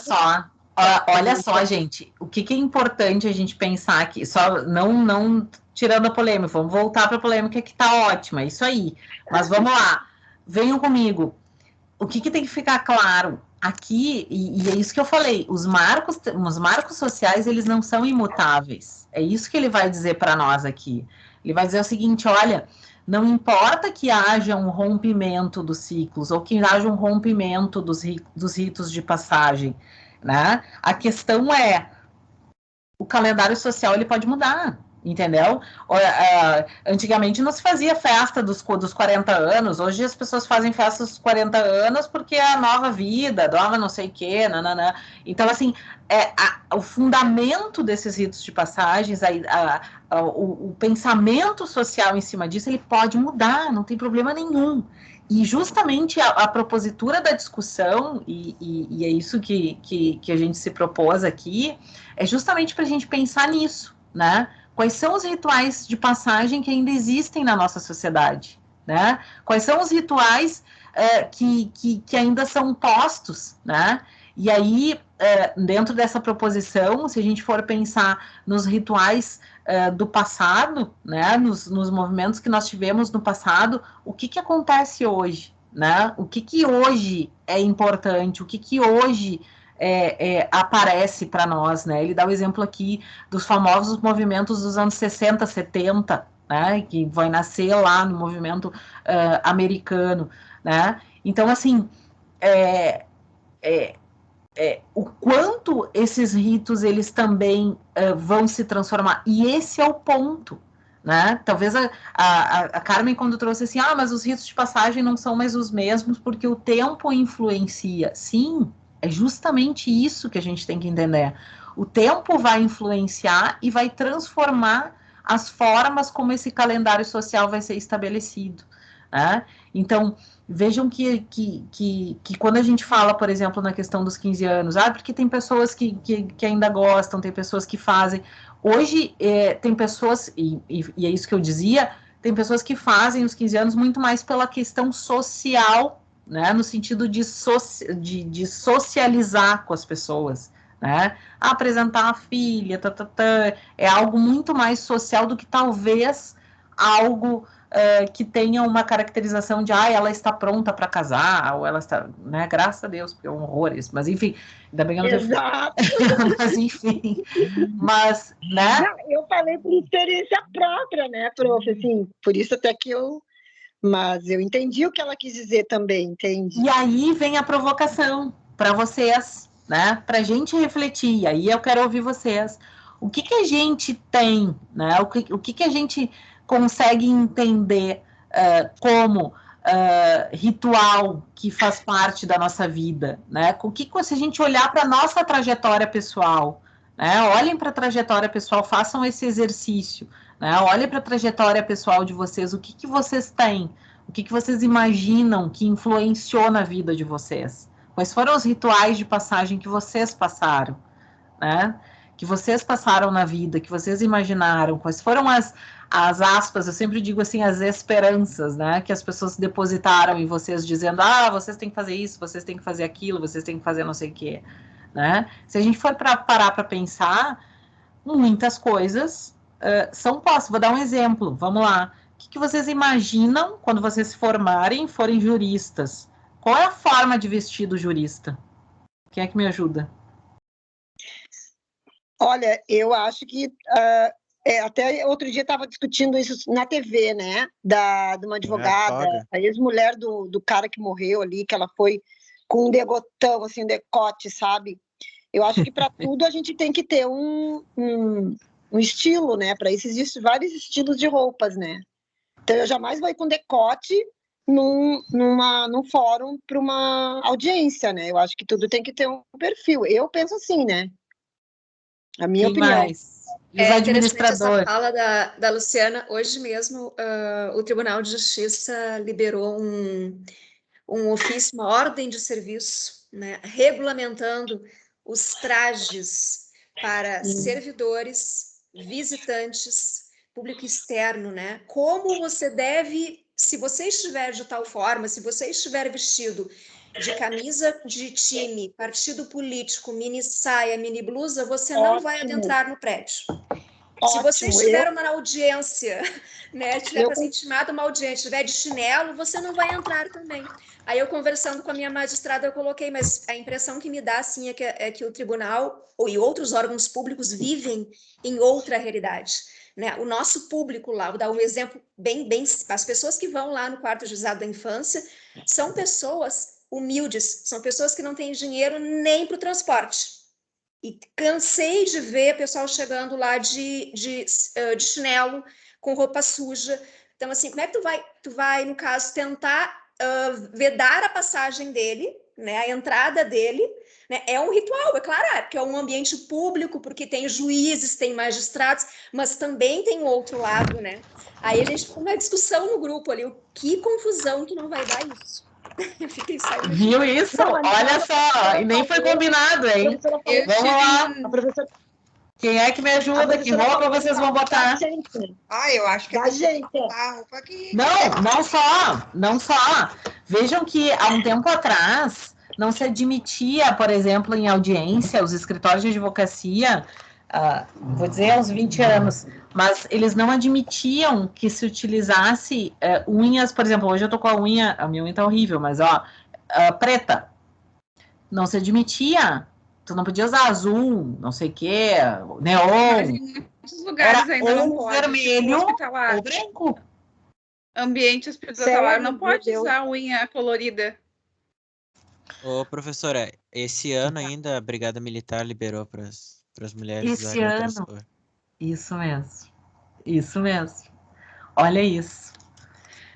Olha só, gente, o que é importante a gente pensar aqui, só não tirando a polêmica, vamos voltar para a polêmica que tá ótima, isso aí. Mas vamos lá, venham comigo. O que tem que ficar claro aqui, e é isso que eu falei, os marcos sociais, eles não são imutáveis. É isso que ele vai dizer para nós aqui. Ele vai dizer o seguinte, olha, não importa que haja um rompimento dos ciclos, ou que haja um rompimento dos ritos de passagem, né? A questão é, o calendário social, ele pode mudar, entendeu? Antigamente não se fazia festa dos 40 anos, hoje as pessoas fazem festa dos 40 anos porque é a nova vida, nova não sei o quê, nananã. Então, assim, o fundamento desses ritos de passagens, o pensamento social em cima disso, ele pode mudar, não tem problema nenhum. E justamente a propositura da discussão, e é isso que a gente se propôs aqui, é justamente para a gente pensar nisso, né? Quais são os rituais de passagem que ainda existem na nossa sociedade, né? Quais são os rituais que ainda são postos, né? E aí, dentro dessa proposição, se a gente for pensar nos rituais do passado, né? Nos movimentos que nós tivemos no passado, o que acontece hoje, né? O que hoje é importante, o que hoje aparece para nós, né? Ele dá o exemplo aqui dos famosos movimentos dos anos 60, 70, né? Que vai nascer lá no movimento americano, né? Então, assim, o quanto esses ritos, eles também vão se transformar, e esse é o ponto, né? Talvez a Carmen, quando trouxe assim, mas os ritos de passagem não são mais os mesmos, porque o tempo influencia. Sim, é justamente isso que a gente tem que entender. O tempo vai influenciar e vai transformar as formas como esse calendário social vai ser estabelecido, né? Então, vejam que quando a gente fala, por exemplo, na questão dos 15 anos, porque tem pessoas que ainda gostam, tem pessoas que fazem. Hoje, tem pessoas, e é isso que eu dizia, tem pessoas que fazem os 15 anos muito mais pela questão social, né, no sentido de socializar com as pessoas, né, apresentar a filha, é algo muito mais social do que talvez algo que tenha uma caracterização de, ela está pronta para casar, ou ela está, né, graças a Deus, porque é um horror isso, mas enfim, ainda bem que eu não tenho... mas enfim, né? Não, eu falei por experiência própria, né, prof, assim, por isso até que mas eu entendi o que ela quis dizer também, entende? E aí vem a provocação para vocês, né, para a gente refletir, e aí eu quero ouvir vocês, o que a gente tem, né, o que a gente consegue entender como ritual que faz parte da nossa vida, né? Se a gente olhar para a nossa trajetória pessoal, né? Olhem para a trajetória pessoal, façam esse exercício, né? Olhe para a trajetória pessoal de vocês, o que vocês têm, o que vocês imaginam que influenciou na vida de vocês. Quais foram os rituais de passagem que vocês passaram, né? Que vocês passaram na vida, que vocês imaginaram, quais foram as aspas, eu sempre digo assim, as esperanças, né? Que as pessoas depositaram em vocês, dizendo, vocês têm que fazer isso, vocês têm que fazer aquilo, vocês têm que fazer não sei o quê, né? Se a gente for parar para pensar, muitas coisas são postas. Vou dar um exemplo, vamos lá. O que vocês imaginam quando vocês se formarem e forem juristas? Qual é a forma de vestir do jurista? Quem é que me ajuda? Olha, eu acho que até outro dia estava discutindo isso na TV, né? De uma advogada, a ex-mulher do cara que morreu ali, que ela foi com um degotão, assim, um decote, sabe? Eu acho que para tudo a gente tem que ter um estilo, né? Para isso existem vários estilos de roupas, né? Então eu jamais vou ir com decote num fórum para uma audiência, né? Eu acho que tudo tem que ter um perfil. Eu penso assim, né? A minha opinião. Mais? E os administradores? Essa fala da Luciana. Hoje mesmo, o Tribunal de Justiça liberou um ofício, uma ordem de serviço, né, regulamentando os trajes para servidores, visitantes, público externo, né? Como você deve, se você estiver de tal forma, se você estiver vestido de camisa de time, partido político, mini saia, mini blusa, você não vai adentrar no prédio. Se você estiver numa audiência, né, estiver para ser intimado uma audiência, estiver de chinelo, você não vai entrar também. Aí eu conversando com a minha magistrada, eu coloquei, mas a impressão que me dá, assim, é que o tribunal e outros órgãos públicos vivem em outra realidade, né? O nosso público lá, vou dar um exemplo bem, as pessoas que vão lá no quarto juizado da infância são pessoas humildes, são pessoas que não têm dinheiro nem para o transporte. E cansei de ver pessoal chegando lá de chinelo, com roupa suja. Então, assim, como é que tu vai no caso, tentar vedar a passagem dele, né, a entrada dele, né? É um ritual, é claro, porque é um ambiente público, porque tem juízes, tem magistrados, mas também tem o outro lado, né? Aí a gente ficou uma discussão no grupo ali, que confusão que não vai dar isso. Viu isso? Não, olha só, e nem foi combinado, hein? Vamos lá. Quem é que me ajuda? Que roupa vocês vão botar? Eu acho que a gente. A roupa aqui. Não só. Vejam que há um tempo atrás não se admitia, por exemplo, em audiência, os escritórios de advocacia, vou dizer há uns 20 anos, mas eles não admitiam que se utilizasse unhas, por exemplo, hoje eu tô com a minha unha tá horrível, mas preta. Não se admitia. Tu não podia usar azul, não sei o quê, neon. Mas em muitos lugares ainda não pode. Vermelho ou branco. Ambiente hospitalar não pode usar unha colorida. Ô, professora, esse ano ainda a Brigada Militar liberou para as mulheres esse usarem outra cor. Isso mesmo. Olha isso.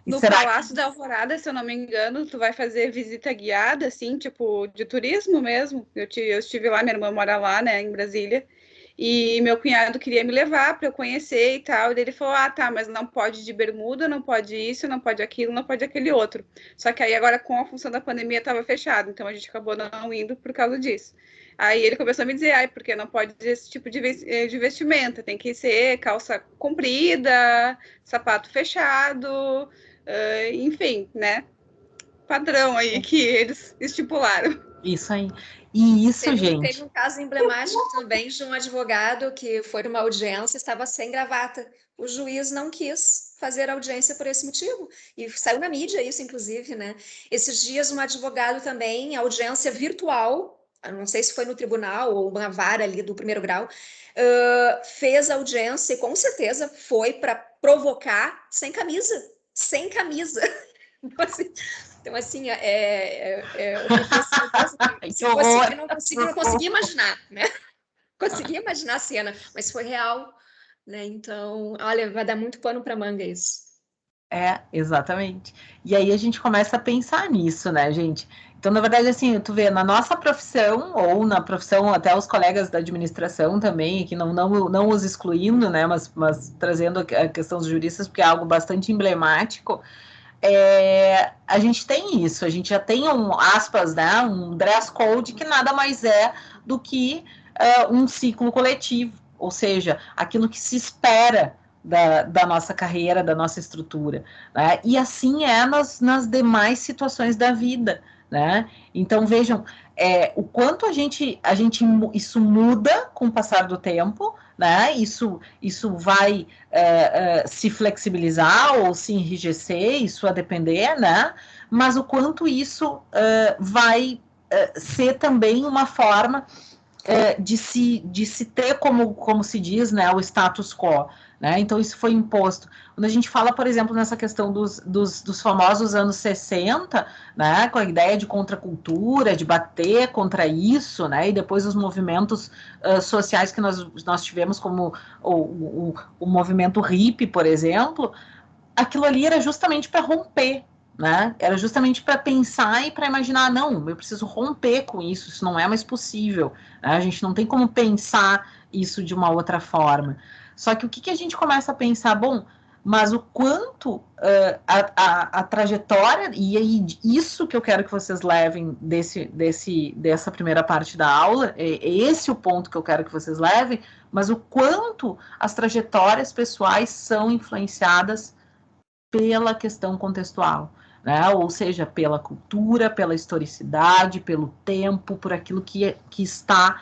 No Palácio da Alvorada, se eu não me engano, tu vai fazer visita guiada, assim, tipo, de turismo mesmo. Eu estive lá, minha irmã mora lá, né, em Brasília, e meu cunhado queria me levar para eu conhecer e tal, e ele falou, tá, mas não pode de bermuda, não pode isso, não pode aquilo, não pode aquele outro. Só que aí agora, com a função da pandemia, estava fechado, então a gente acabou não indo por causa disso. Aí ele começou a me dizer, porque não pode esse tipo de vestimenta, tem que ser calça comprida, sapato fechado, enfim, né? Padrão aí que eles estipularam. Isso aí. E isso, gente... Teve um caso emblemático também de um advogado que foi numa audiência, estava sem gravata. O juiz não quis fazer audiência por esse motivo. E saiu na mídia isso, inclusive, né? Esses dias, um advogado também, audiência virtual, não sei se foi no tribunal ou uma vara ali do primeiro grau, fez audiência e com certeza foi para provocar sem camisa. Sem camisa. Então, assim, eu não consegui imaginar, né? Consegui imaginar a cena, mas foi real, né? Então, olha, vai dar muito pano para manga isso. Exatamente. E aí a gente começa a pensar nisso, né, gente? Então, na verdade, assim, tu vê, na nossa profissão, ou na profissão, até os colegas da administração também, que não os excluindo, né, mas trazendo a questão dos juristas, porque é algo bastante emblemático, a gente tem isso, a gente já tem aspas, né, um dress code que nada mais é do que um ciclo coletivo, ou seja, aquilo que se espera da nossa carreira, da nossa estrutura, né? E assim é nas demais situações da vida, né? Então vejam o quanto isso muda com o passar do tempo, né? Isso vai se flexibilizar ou se enrijecer, isso a depender, né? Mas o quanto isso vai ser também uma forma de se ter, como se diz, né, o status quo, né? Então isso foi imposto. Quando a gente fala, por exemplo, nessa questão dos famosos anos 60, né, com a ideia de contracultura, de bater contra isso, né, e depois os movimentos sociais que nós tivemos, como o movimento hippie, por exemplo, aquilo ali era justamente para romper, né? Era justamente para pensar e para imaginar, não, eu preciso romper com isso não é mais possível, né? A gente não tem como pensar isso de uma outra forma. Só que o que a gente começa a pensar, bom, mas o quanto a trajetória, e aí isso que eu quero que vocês levem dessa primeira parte da aula, é esse o ponto que eu quero que vocês levem, mas o quanto as trajetórias pessoais são influenciadas pela questão contextual, né? Ou seja, pela cultura, pela historicidade, pelo tempo, por aquilo que está,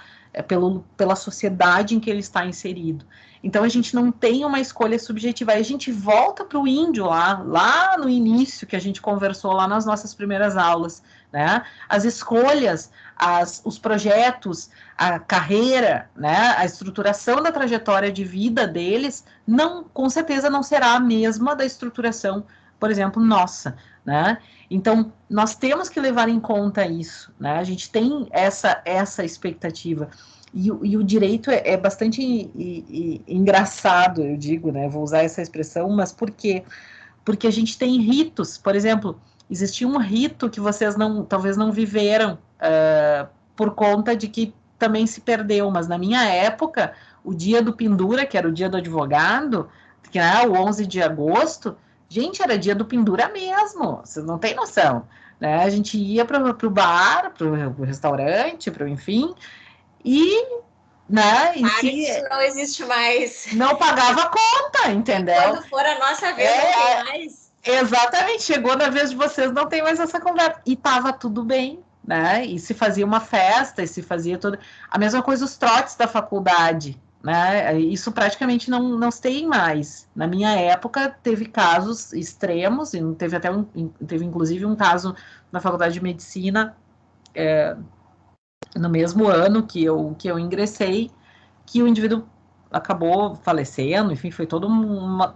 pela sociedade em que ele está inserido. Então a gente não tem uma escolha subjetiva. Aí a gente volta para o índio lá no início, que a gente conversou lá nas nossas primeiras aulas, né? As escolhas, os projetos, a carreira, né? A estruturação da trajetória de vida deles, com certeza não será a mesma da estruturação, por exemplo, nossa, né? Então, nós temos que levar em conta isso, né? A gente tem essa expectativa. E o direito é bastante engraçado, eu digo, né? Vou usar essa expressão, mas por quê? Porque a gente tem ritos, por exemplo, existia um rito que vocês talvez não viveram por conta de que também se perdeu, mas na minha época, o dia do pendura, que era o dia do advogado, que era o 11 de agosto, gente, era dia do pendura mesmo, vocês não têm noção, né? A gente ia para o bar, para o restaurante, enfim, e né? Isso não existe mais. Não pagava a conta, entendeu? Quando for a nossa vez, não tem mais. Exatamente, chegou na vez de vocês, não tem mais essa conversa. E tava tudo bem, né? E se fazia uma festa, e se fazia tudo. A mesma coisa os trotes da faculdade, né? Isso praticamente não se tem mais. Na minha época, teve casos extremos, e teve inclusive um caso na faculdade de medicina, no mesmo ano que eu ingressei, que o indivíduo acabou falecendo, enfim,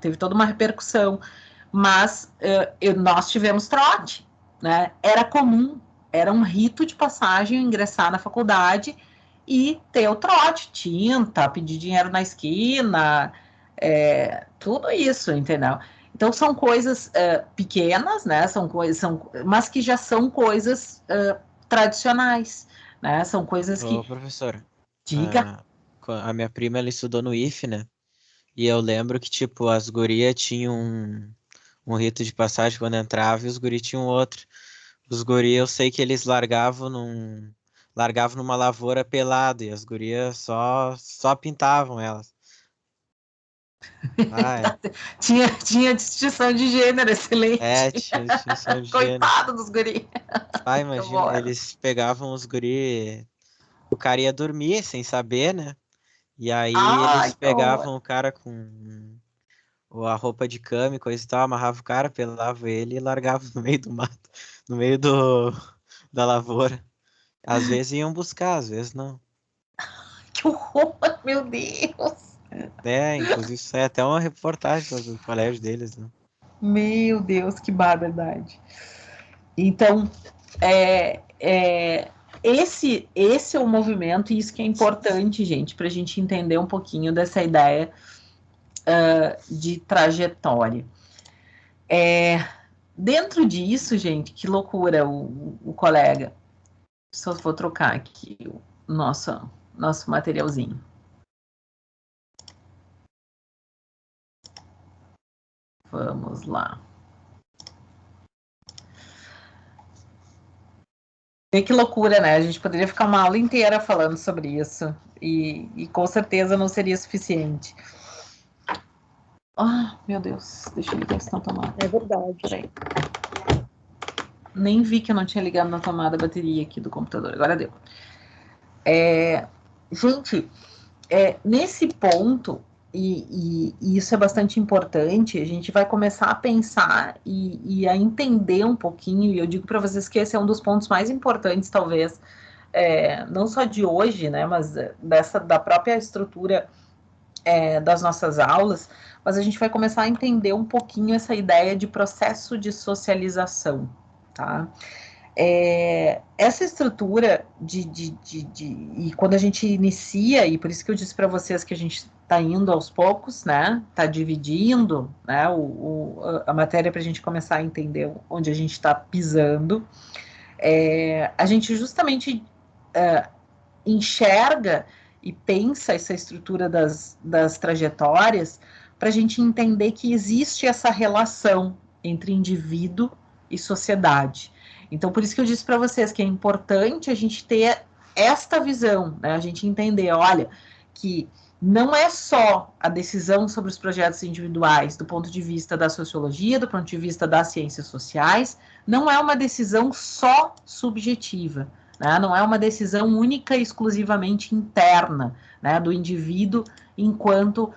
teve toda uma repercussão, mas nós tivemos trote, né? Era comum, era um rito de passagem ingressar na faculdade e ter o trote, tinta, pedir dinheiro na esquina, tudo isso, entendeu? Então são coisas pequenas, né? Mas que já são coisas tradicionais, né? São coisas que... Ô, professor, Diga. A minha prima, ela estudou no IF, né? E eu lembro que, tipo, as gurias tinham um rito de passagem quando entrava e os guris tinham outro. Os guris, eu sei que eles largavam numa lavoura pelado e as gurias só pintavam elas. Tinha distinção de gênero, excelente. Tinha distinção de gênero. Coitado dos guris. Imagina, eles pegavam os guris, o cara ia dormir sem saber, né? E aí eles pegavam o cara com a roupa de cama e coisa e tal, amarrava o cara, pelava ele e largava no meio do mato, no meio da lavoura. Às vezes iam buscar, às vezes não. Que horror, meu Deus! Inclusive isso é até uma reportagem do colégio deles, né? Meu Deus, que barbaridade. Então, esse é o movimento, e isso que é importante, gente, para a gente entender um pouquinho dessa ideia de trajetória. Dentro disso, gente, que loucura o colega. Só vou trocar aqui o nosso materialzinho. Vamos lá. E que loucura, né? A gente poderia ficar uma aula inteira falando sobre isso. E com certeza não seria suficiente. Ah, meu Deus. Deixa eu ligar isso na tomada. É verdade. Peraí. Nem vi que eu não tinha ligado na tomada a bateria aqui do computador. Agora deu. Gente, nesse ponto, e isso é bastante importante, a gente vai começar a pensar e a entender um pouquinho, e eu digo para vocês que esse é um dos pontos mais importantes, talvez, não só de hoje, né, mas da própria estrutura das nossas aulas, mas a gente vai começar a entender um pouquinho essa ideia de processo de socialização, tá? Essa estrutura e quando a gente inicia, e por isso que eu disse para vocês que a gente está indo aos poucos, né? Está dividindo, né, a matéria para a gente começar a entender onde a gente está pisando. A gente justamente enxerga e pensa essa estrutura das trajetórias para a gente entender que existe essa relação entre indivíduo e sociedade. Então, por isso que eu disse para vocês que é importante a gente ter esta visão, né? A gente entender, olha, que não é só a decisão sobre os projetos individuais do ponto de vista da sociologia, do ponto de vista das ciências sociais, não é uma decisão só subjetiva, né? Não é uma decisão única e exclusivamente interna, né, do indivíduo enquanto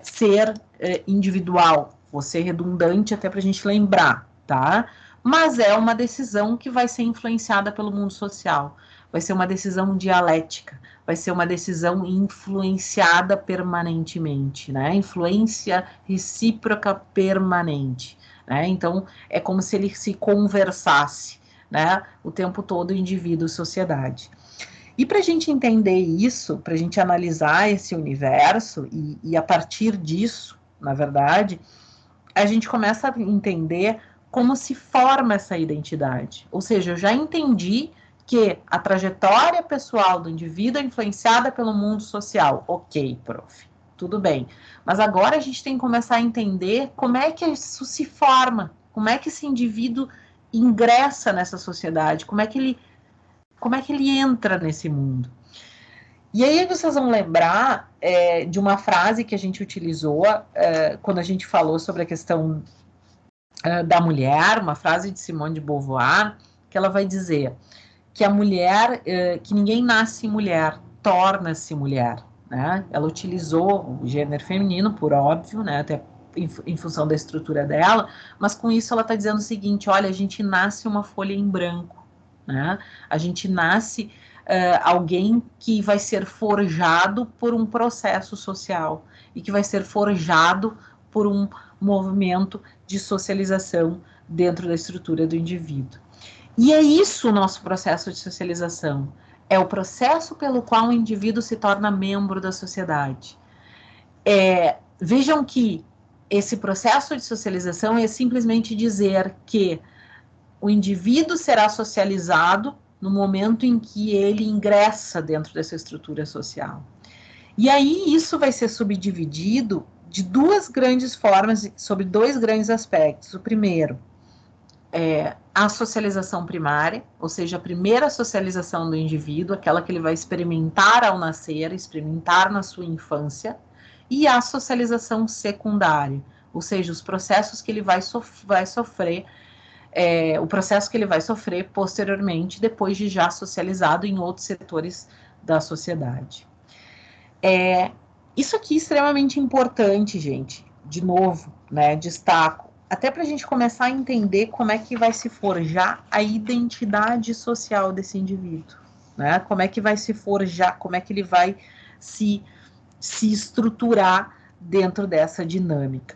ser individual. Vou ser redundante até para a gente lembrar, tá? Mas é uma decisão que vai ser influenciada pelo mundo social, vai ser uma decisão dialética, vai ser uma decisão influenciada permanentemente, né? Influência recíproca permanente, né? Então, é como se ele se conversasse, né, o tempo todo, indivíduo e sociedade. E para a gente entender isso, para a gente analisar esse universo, e a partir disso, na verdade, a gente começa a entender como se forma essa identidade. Ou seja, eu já entendi que a trajetória pessoal do indivíduo é influenciada pelo mundo social. Ok, prof, tudo bem. Mas agora a gente tem que começar a entender como é que isso se forma, como é que esse indivíduo ingressa nessa sociedade, como é que ele entra nesse mundo. E aí vocês vão lembrar de uma frase que a gente utilizou quando a gente falou sobre a questão da mulher, uma frase de Simone de Beauvoir, que ela vai dizer que a mulher, que ninguém nasce mulher, torna-se mulher, né? Ela utilizou o gênero feminino, por óbvio, né, até em função da estrutura dela, mas com isso ela está dizendo o seguinte, olha, a gente nasce uma folha em branco, né? A gente nasce alguém que vai ser forjado por um processo social e que vai ser forjado por um movimento de socialização dentro da estrutura do indivíduo. E é isso o nosso processo de socialização. É o processo pelo qual o indivíduo se torna membro da sociedade. Vejam que esse processo de socialização é simplesmente dizer que o indivíduo será socializado no momento em que ele ingressa dentro dessa estrutura social. E aí isso vai ser subdividido de duas grandes formas, sobre dois grandes aspectos. O primeiro é a socialização primária, ou seja, a primeira socialização do indivíduo, aquela que ele vai experimentar ao nascer, experimentar na sua infância, e a socialização secundária, ou seja, os processos que ele vai sofrer, o processo que ele vai sofrer posteriormente, depois de já socializado em outros setores da sociedade. Isso aqui é extremamente importante, gente, de novo, né, destaco, até para a gente começar a entender como é que vai se forjar a identidade social desse indivíduo, né, como é que vai se forjar, como é que ele vai se estruturar dentro dessa dinâmica.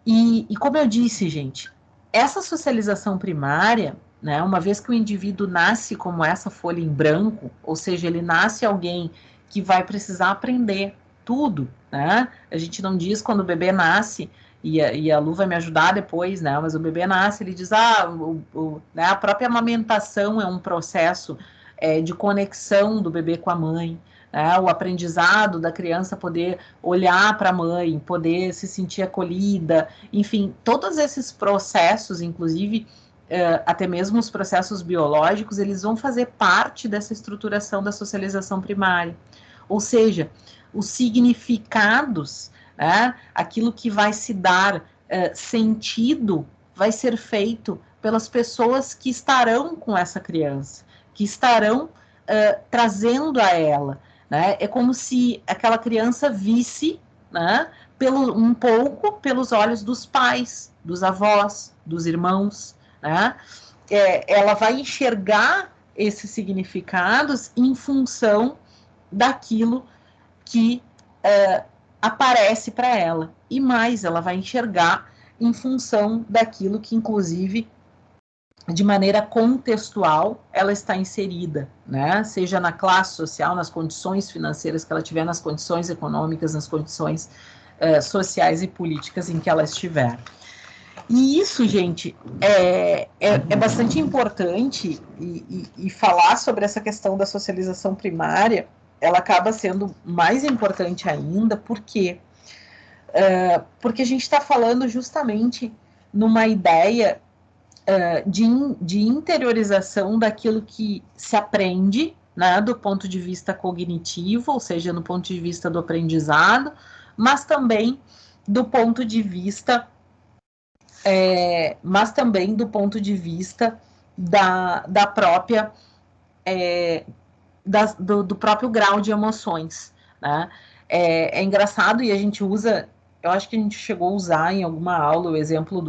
E como eu disse, gente, essa socialização primária, né, uma vez que o indivíduo nasce como essa folha em branco, ou seja, ele nasce alguém que vai precisar aprender tudo, né? A gente não diz quando o bebê nasce e a Lu vai me ajudar depois, né? Mas o bebê nasce, ele diz, né, a própria amamentação é um processo de conexão do bebê com a mãe, né? O aprendizado da criança poder olhar para a mãe, poder se sentir acolhida, enfim, todos esses processos, inclusive até mesmo os processos biológicos, eles vão fazer parte dessa estruturação da socialização primária. Ou seja, os significados, né, aquilo que vai se dar sentido, vai ser feito pelas pessoas que estarão com essa criança, que estarão trazendo a ela, né? É como se aquela criança visse, né, um pouco pelos olhos dos pais, dos avós, dos irmãos, né? Ela vai enxergar esses significados em função daquilo que aparece para ela, e mais, ela vai enxergar em função daquilo que, inclusive, de maneira contextual, ela está inserida, né? Seja na classe social, nas condições financeiras que ela tiver, nas condições econômicas, nas condições sociais e políticas em que ela estiver. E isso, gente, é bastante importante, e falar sobre essa questão da socialização primária, ela acaba sendo mais importante ainda, porque a gente está falando justamente numa ideia de interiorização daquilo que se aprende, né, do ponto de vista cognitivo, ou seja, no ponto de vista do aprendizado, mas também do ponto de vista da própria do próprio grau de emoções, né? É engraçado, e a gente usa, eu acho que a gente chegou a usar em alguma aula o exemplo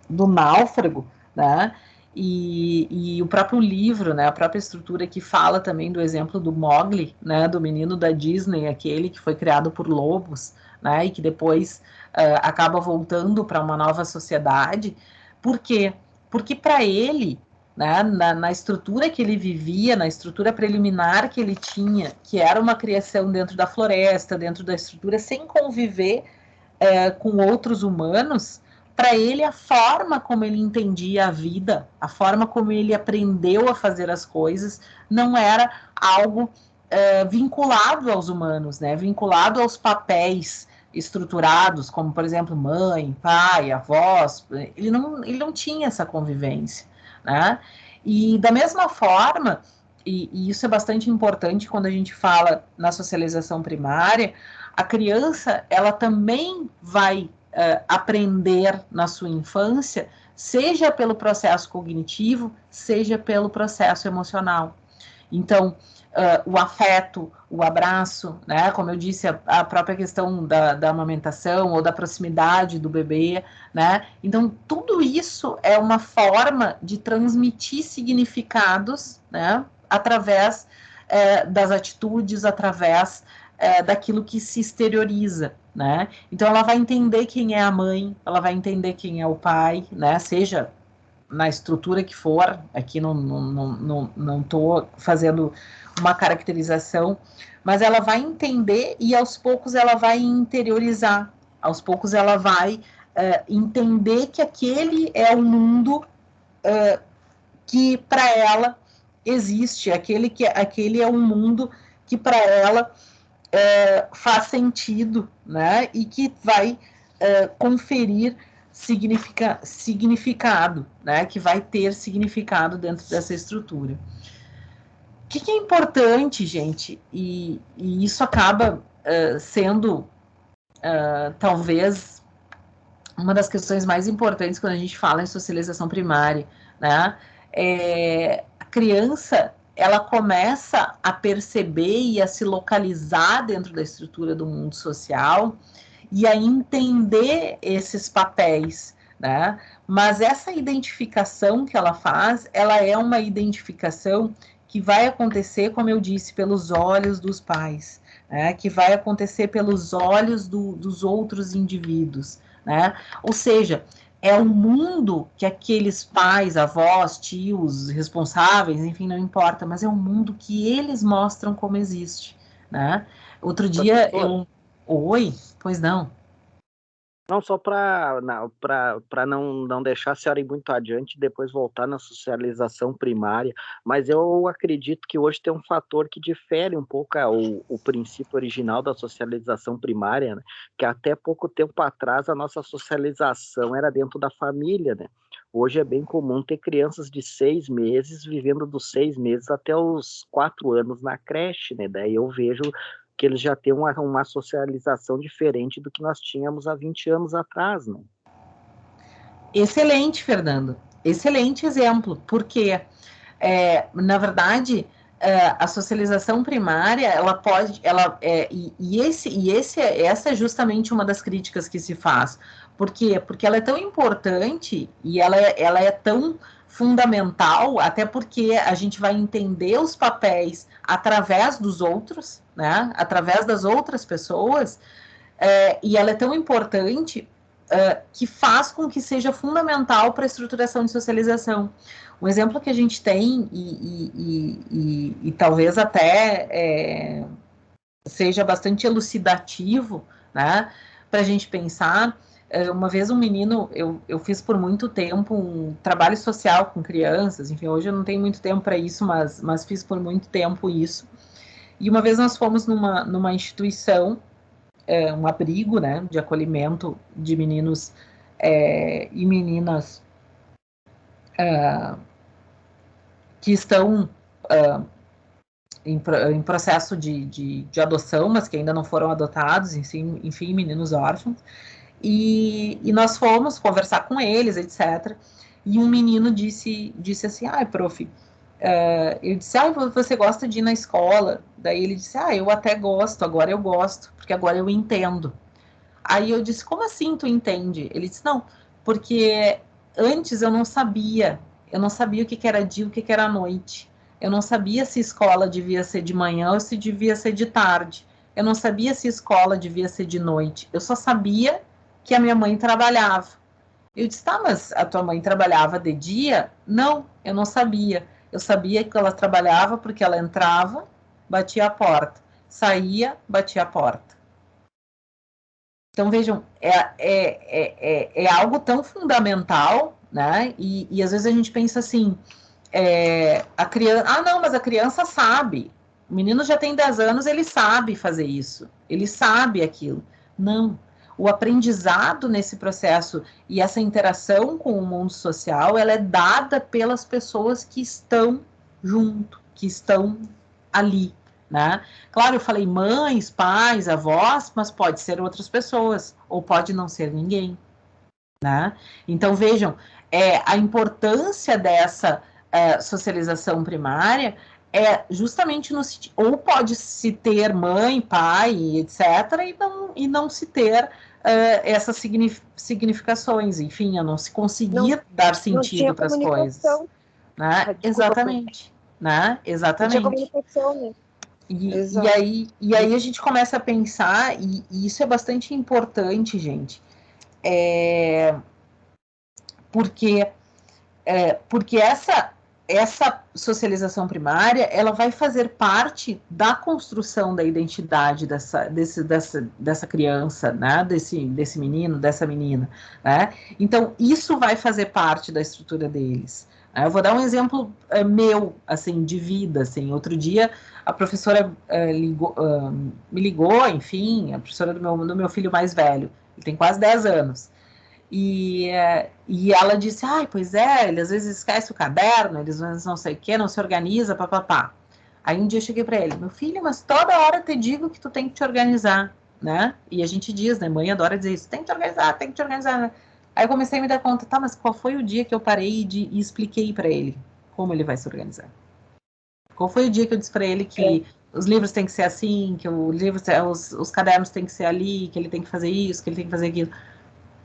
do náufrago, né? E o próprio livro, né, a própria estrutura que fala também do exemplo do Mowgli, né, do menino da Disney, aquele que foi criado por lobos, né, e que depois acaba voltando para uma nova sociedade. Por quê? Porque para ele, né, na estrutura que ele vivia, na estrutura preliminar que ele tinha, que era uma criação dentro da floresta, dentro da estrutura, sem conviver com outros humanos, para ele a forma como ele entendia a vida, a forma como ele aprendeu a fazer as coisas, não era algo vinculado aos humanos, né, vinculado aos papéis estruturados, como, por exemplo, mãe, pai, avós. Ele não tinha essa convivência, né? E da mesma forma, e isso é bastante importante quando a gente fala na socialização primária, a criança, ela também vai aprender na sua infância, seja pelo processo cognitivo, seja pelo processo emocional. Então, o afeto, o abraço, né, como eu disse, a própria questão da amamentação ou da proximidade do bebê, né, então tudo isso é uma forma de transmitir significados, né, através das atitudes, através daquilo que se exterioriza, né, então ela vai entender quem é a mãe, ela vai entender quem é o pai, né, seja na estrutura que for, aqui não estou fazendo uma caracterização, mas ela vai entender e aos poucos ela vai interiorizar, aos poucos ela vai entender que aquele é o mundo que para ela existe, aquele é um mundo que para ela faz sentido, né, e que vai conferir significado, né, que vai ter significado dentro dessa estrutura. O que é importante, gente, e isso acaba sendo talvez uma das questões mais importantes quando a gente fala em socialização primária, né, a criança, ela começa a perceber e a se localizar dentro da estrutura do mundo social e a entender esses papéis, né? Mas essa identificação que ela faz, ela é uma identificação que vai acontecer, como eu disse, pelos olhos dos pais, né? Que vai acontecer pelos olhos dos outros indivíduos, né? Ou seja, é um mundo que aqueles pais, avós, tios, responsáveis, enfim, não importa, mas é um mundo que eles mostram como existe, né? Outro dia eu... Oi? Pois não. Não, só para não deixar a senhora ir muito adiante e depois voltar na socialização primária, mas eu acredito que hoje tem um fator que difere um pouco o princípio original da socialização primária, né? Que até pouco tempo atrás a nossa socialização era dentro da família, né? Hoje é bem comum ter crianças de 6 meses vivendo dos 6 meses até os 4 anos na creche, né? Daí eu vejo que eles já têm uma socialização diferente do que nós tínhamos há 20 anos atrás, né? Excelente, Fernando. Excelente exemplo, porque, na verdade, a socialização primária, ela pode, essa é justamente uma das críticas que se faz. Por quê? Porque ela é tão importante e ela é tão fundamental, até porque a gente vai entender os papéis através dos outros, né? Através das outras pessoas, e ela é tão importante que faz com que seja fundamental para a estruturação de socialização. Um exemplo que a gente tem, e talvez até seja bastante elucidativo, né, para a gente pensar. Uma vez um menino, eu fiz por muito tempo um trabalho social com crianças, enfim, hoje eu não tenho muito tempo para isso, mas fiz por muito tempo isso. E uma vez nós fomos numa instituição, um abrigo, né, de acolhimento de meninos e meninas que estão em processo de adoção, mas que ainda não foram adotados, enfim, meninos órfãos. E nós fomos conversar com eles, etc. E um menino disse assim, prof, eu disse, você gosta de ir na escola? Daí ele disse, eu até gosto, agora eu gosto, porque agora eu entendo. Aí eu disse, como assim tu entende? Ele disse, não, porque antes eu não sabia o que era dia, o que era noite. Eu não sabia se escola devia ser de manhã ou se devia ser de tarde. Eu não sabia se escola devia ser de noite. Eu só sabia que a minha mãe trabalhava. Eu disse, mas a tua mãe trabalhava de dia? Não, eu não sabia. Eu sabia que ela trabalhava porque ela entrava, batia a porta, saía, batia a porta. Então, vejam, é algo tão fundamental, né? E às vezes a gente pensa assim, a criança, não, mas a criança sabe. O menino já tem 10 anos, ele sabe fazer isso. Ele sabe aquilo. Não. O aprendizado nesse processo e essa interação com o mundo social, ela é dada pelas pessoas que estão junto, que estão ali, né? Claro, eu falei mães, pais, avós, mas pode ser outras pessoas, ou pode não ser ninguém, né? Então, vejam, a importância dessa socialização primária é justamente no sentido, ou pode se ter mãe, pai, etc., e não se ter essas significações, enfim, não se conseguir dar sentido para as coisas. Né? Exatamente. Né? Exatamente. Não tinha comunicação, né? E aí a gente começa a pensar, e isso é bastante importante, gente, porque essa socialização primária, ela vai fazer parte da construção da identidade dessa criança, né? desse menino, dessa menina, né? Então, isso vai fazer parte da estrutura deles. Eu vou dar um exemplo meu, assim, de vida, assim. Outro dia, a professora me ligou, enfim, a professora do meu filho mais velho, ele tem quase 10 anos, e ela disse, pois ele às vezes esquece o caderno, eles não sei o que, não se organiza, papapá. Aí um dia eu cheguei para ele, meu filho, mas toda hora eu te digo que tu tem que te organizar, né? E a gente diz, né, mãe adora dizer isso, tem que te organizar, né? Aí eu comecei a me dar conta, mas qual foi o dia que eu parei e expliquei para ele como ele vai se organizar? Qual foi o dia que eu disse para ele que os livros têm que ser assim, que os cadernos têm que ser ali, que ele tem que fazer isso, que ele tem que fazer aquilo,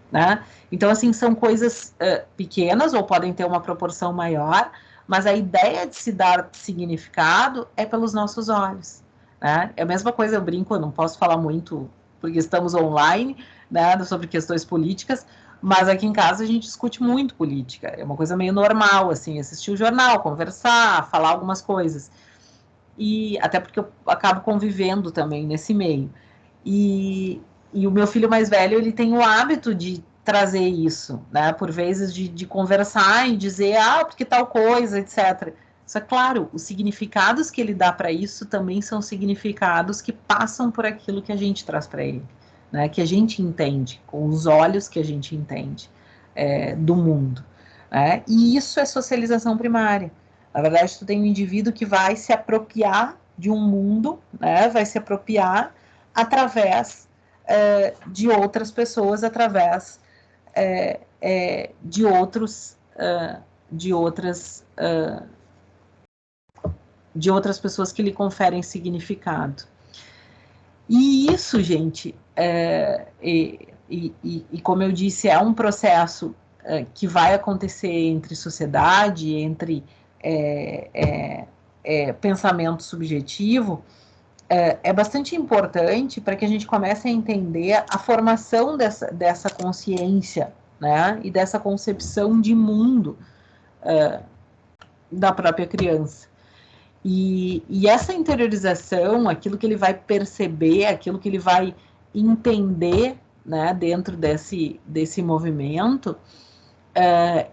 né? Então, assim, são coisas pequenas ou podem ter uma proporção maior, mas a ideia de se dar significado é pelos nossos olhos, né? É a mesma coisa, eu brinco, eu não posso falar muito porque estamos online, né, sobre questões políticas, mas aqui em casa a gente discute muito política, é uma coisa meio normal, assim, assistir o jornal, conversar, falar algumas coisas, e até porque eu acabo convivendo também nesse meio, e E o meu filho mais velho, ele tem o hábito de trazer isso, né? Por vezes de conversar e dizer, porque tal coisa, etc. Só que, claro, os significados que ele dá para isso também são significados que passam por aquilo que a gente traz para ele, né? Que a gente entende, com os olhos que a gente entende do mundo. Né? E isso é socialização primária. Na verdade, tu tem um indivíduo que vai se apropriar de um mundo, né? Vai se apropriar através de outras pessoas, através de outros, de outras pessoas que lhe conferem significado. E isso, gente, e como eu disse, é um processo que vai acontecer entre sociedade, entre pensamento subjetivo, é bastante importante para que a gente comece a entender a formação dessa consciência, né, e dessa concepção de mundo da própria criança. E essa interiorização, aquilo que ele vai perceber, aquilo que ele vai entender, né, dentro desse movimento,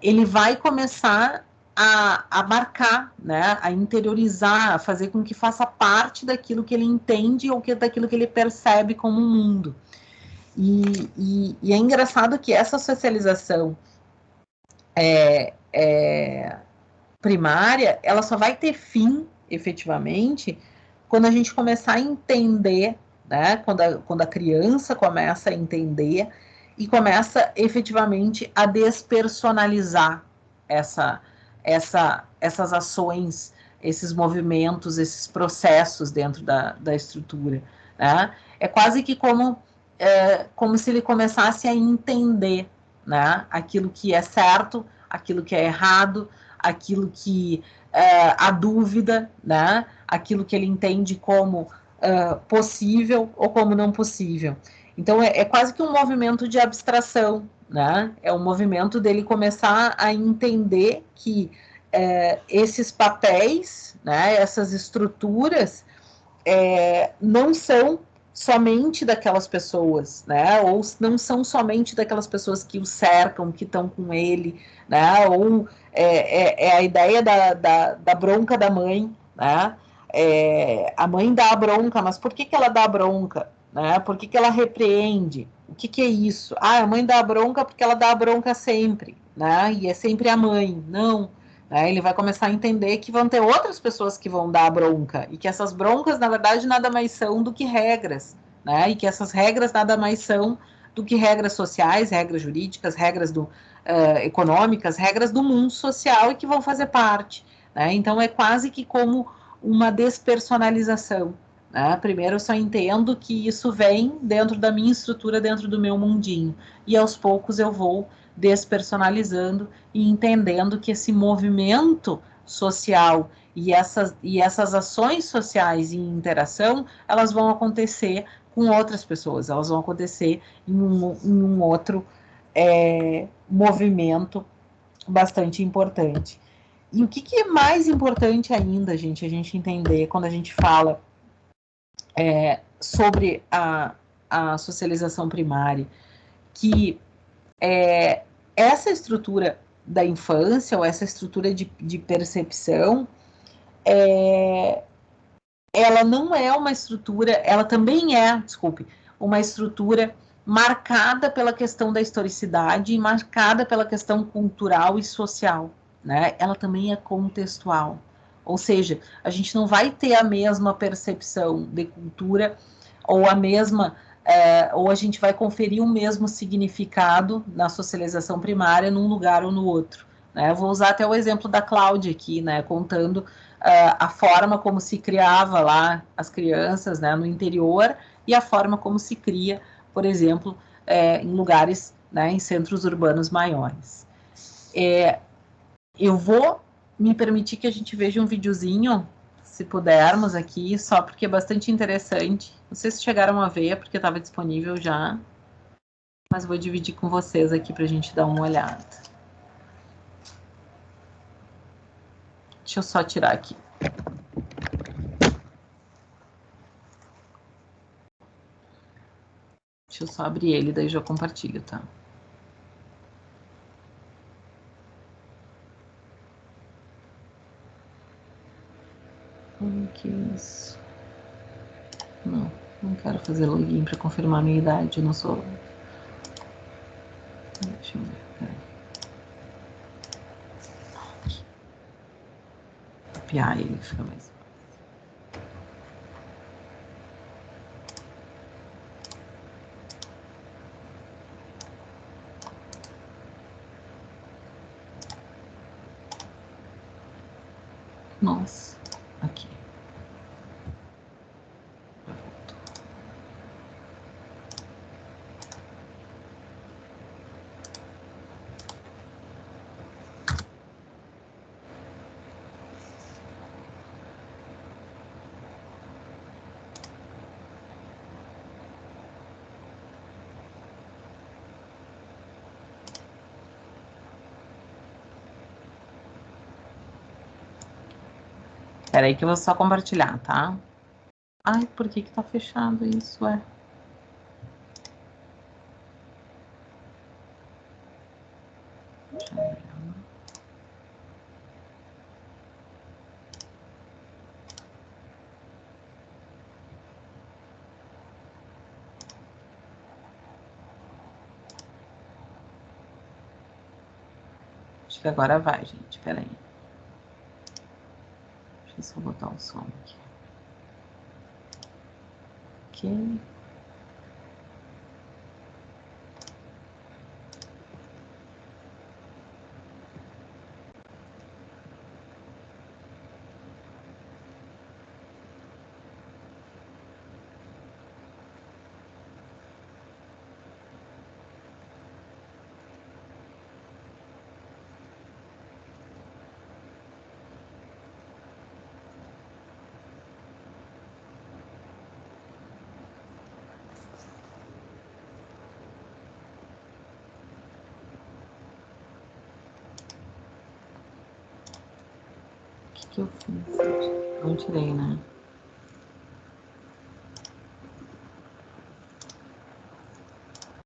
ele vai começar a marcar, né, a interiorizar, a fazer com que faça parte daquilo que ele entende ou daquilo que ele percebe como um mundo. E é engraçado que essa socialização primária, ela só vai ter fim, efetivamente, quando a gente começar a entender, né, quando a criança começa a entender e começa efetivamente a despersonalizar essas ações, esses movimentos, esses processos dentro da estrutura. Né? É quase que como se ele começasse a entender, né, aquilo que é certo, aquilo que é errado, aquilo que a dúvida, né, aquilo que ele entende como possível ou como não possível. Então, é quase que um movimento de abstração, né? É um movimento dele começar a entender que esses papéis, né, essas estruturas, não são somente daquelas pessoas, né? Ou não são somente daquelas pessoas que o cercam, que estão com ele, né? Ou a ideia da bronca da mãe, né? A mãe dá a bronca, mas por que ela dá a bronca? Né? Por que ela repreende? O que é isso? A mãe dá a bronca porque ela dá a bronca sempre, né? E é sempre a mãe. Não. Né? Ele vai começar a entender que vão ter outras pessoas que vão dar a bronca e que essas broncas, na verdade, nada mais são do que regras, né? E que essas regras nada mais são do que regras sociais, regras jurídicas, regras econômicas, regras do mundo social e que vão fazer parte. Né? Então, é quase que como uma despersonalização. Né? Primeiro, eu só entendo que isso vem dentro da minha estrutura, dentro do meu mundinho. E aos poucos eu vou despersonalizando e entendendo que esse movimento social e essas ações sociais em interação, elas vão acontecer com outras pessoas, elas vão acontecer em um outro movimento bastante importante. E o que é mais importante ainda, gente, a gente entender quando a gente fala sobre a socialização primária, que essa estrutura da infância, ou essa estrutura de percepção, ela não é uma estrutura, ela também é, uma estrutura marcada pela questão da historicidade e marcada pela questão cultural e social, né? Ela também é contextual. Ou seja, a gente não vai ter a mesma percepção de cultura ou a mesma ou a gente vai conferir o mesmo significado na socialização primária num lugar ou no outro. Né? Eu vou usar até o exemplo da Cláudia aqui, né, contando a forma como se criava lá as crianças, né, no interior e a forma como se cria, por exemplo, em lugares, né, em centros urbanos maiores. Eu vou me permitir que a gente veja um videozinho, se pudermos aqui, só porque é bastante interessante. Não sei se chegaram a ver, porque estava disponível já, mas vou dividir com vocês aqui para a gente dar uma olhada. Deixa eu só tirar aqui. Deixa Deixa eu só abrir ele, daí já compartilho, tá? Que isso? Não, não quero fazer login para confirmar a minha idade, eu não sou. Deixa eu ver, peraí. Copiar ele, fica mais. Nossa, aqui. Espera aí que eu vou só compartilhar, tá? Ai, por que que tá fechado isso, é? Deixa eu ver. Acho que agora vai, gente. Espera aí. Deixa eu só botar o som aqui. Ok. O que que eu fiz? Não tirei, né?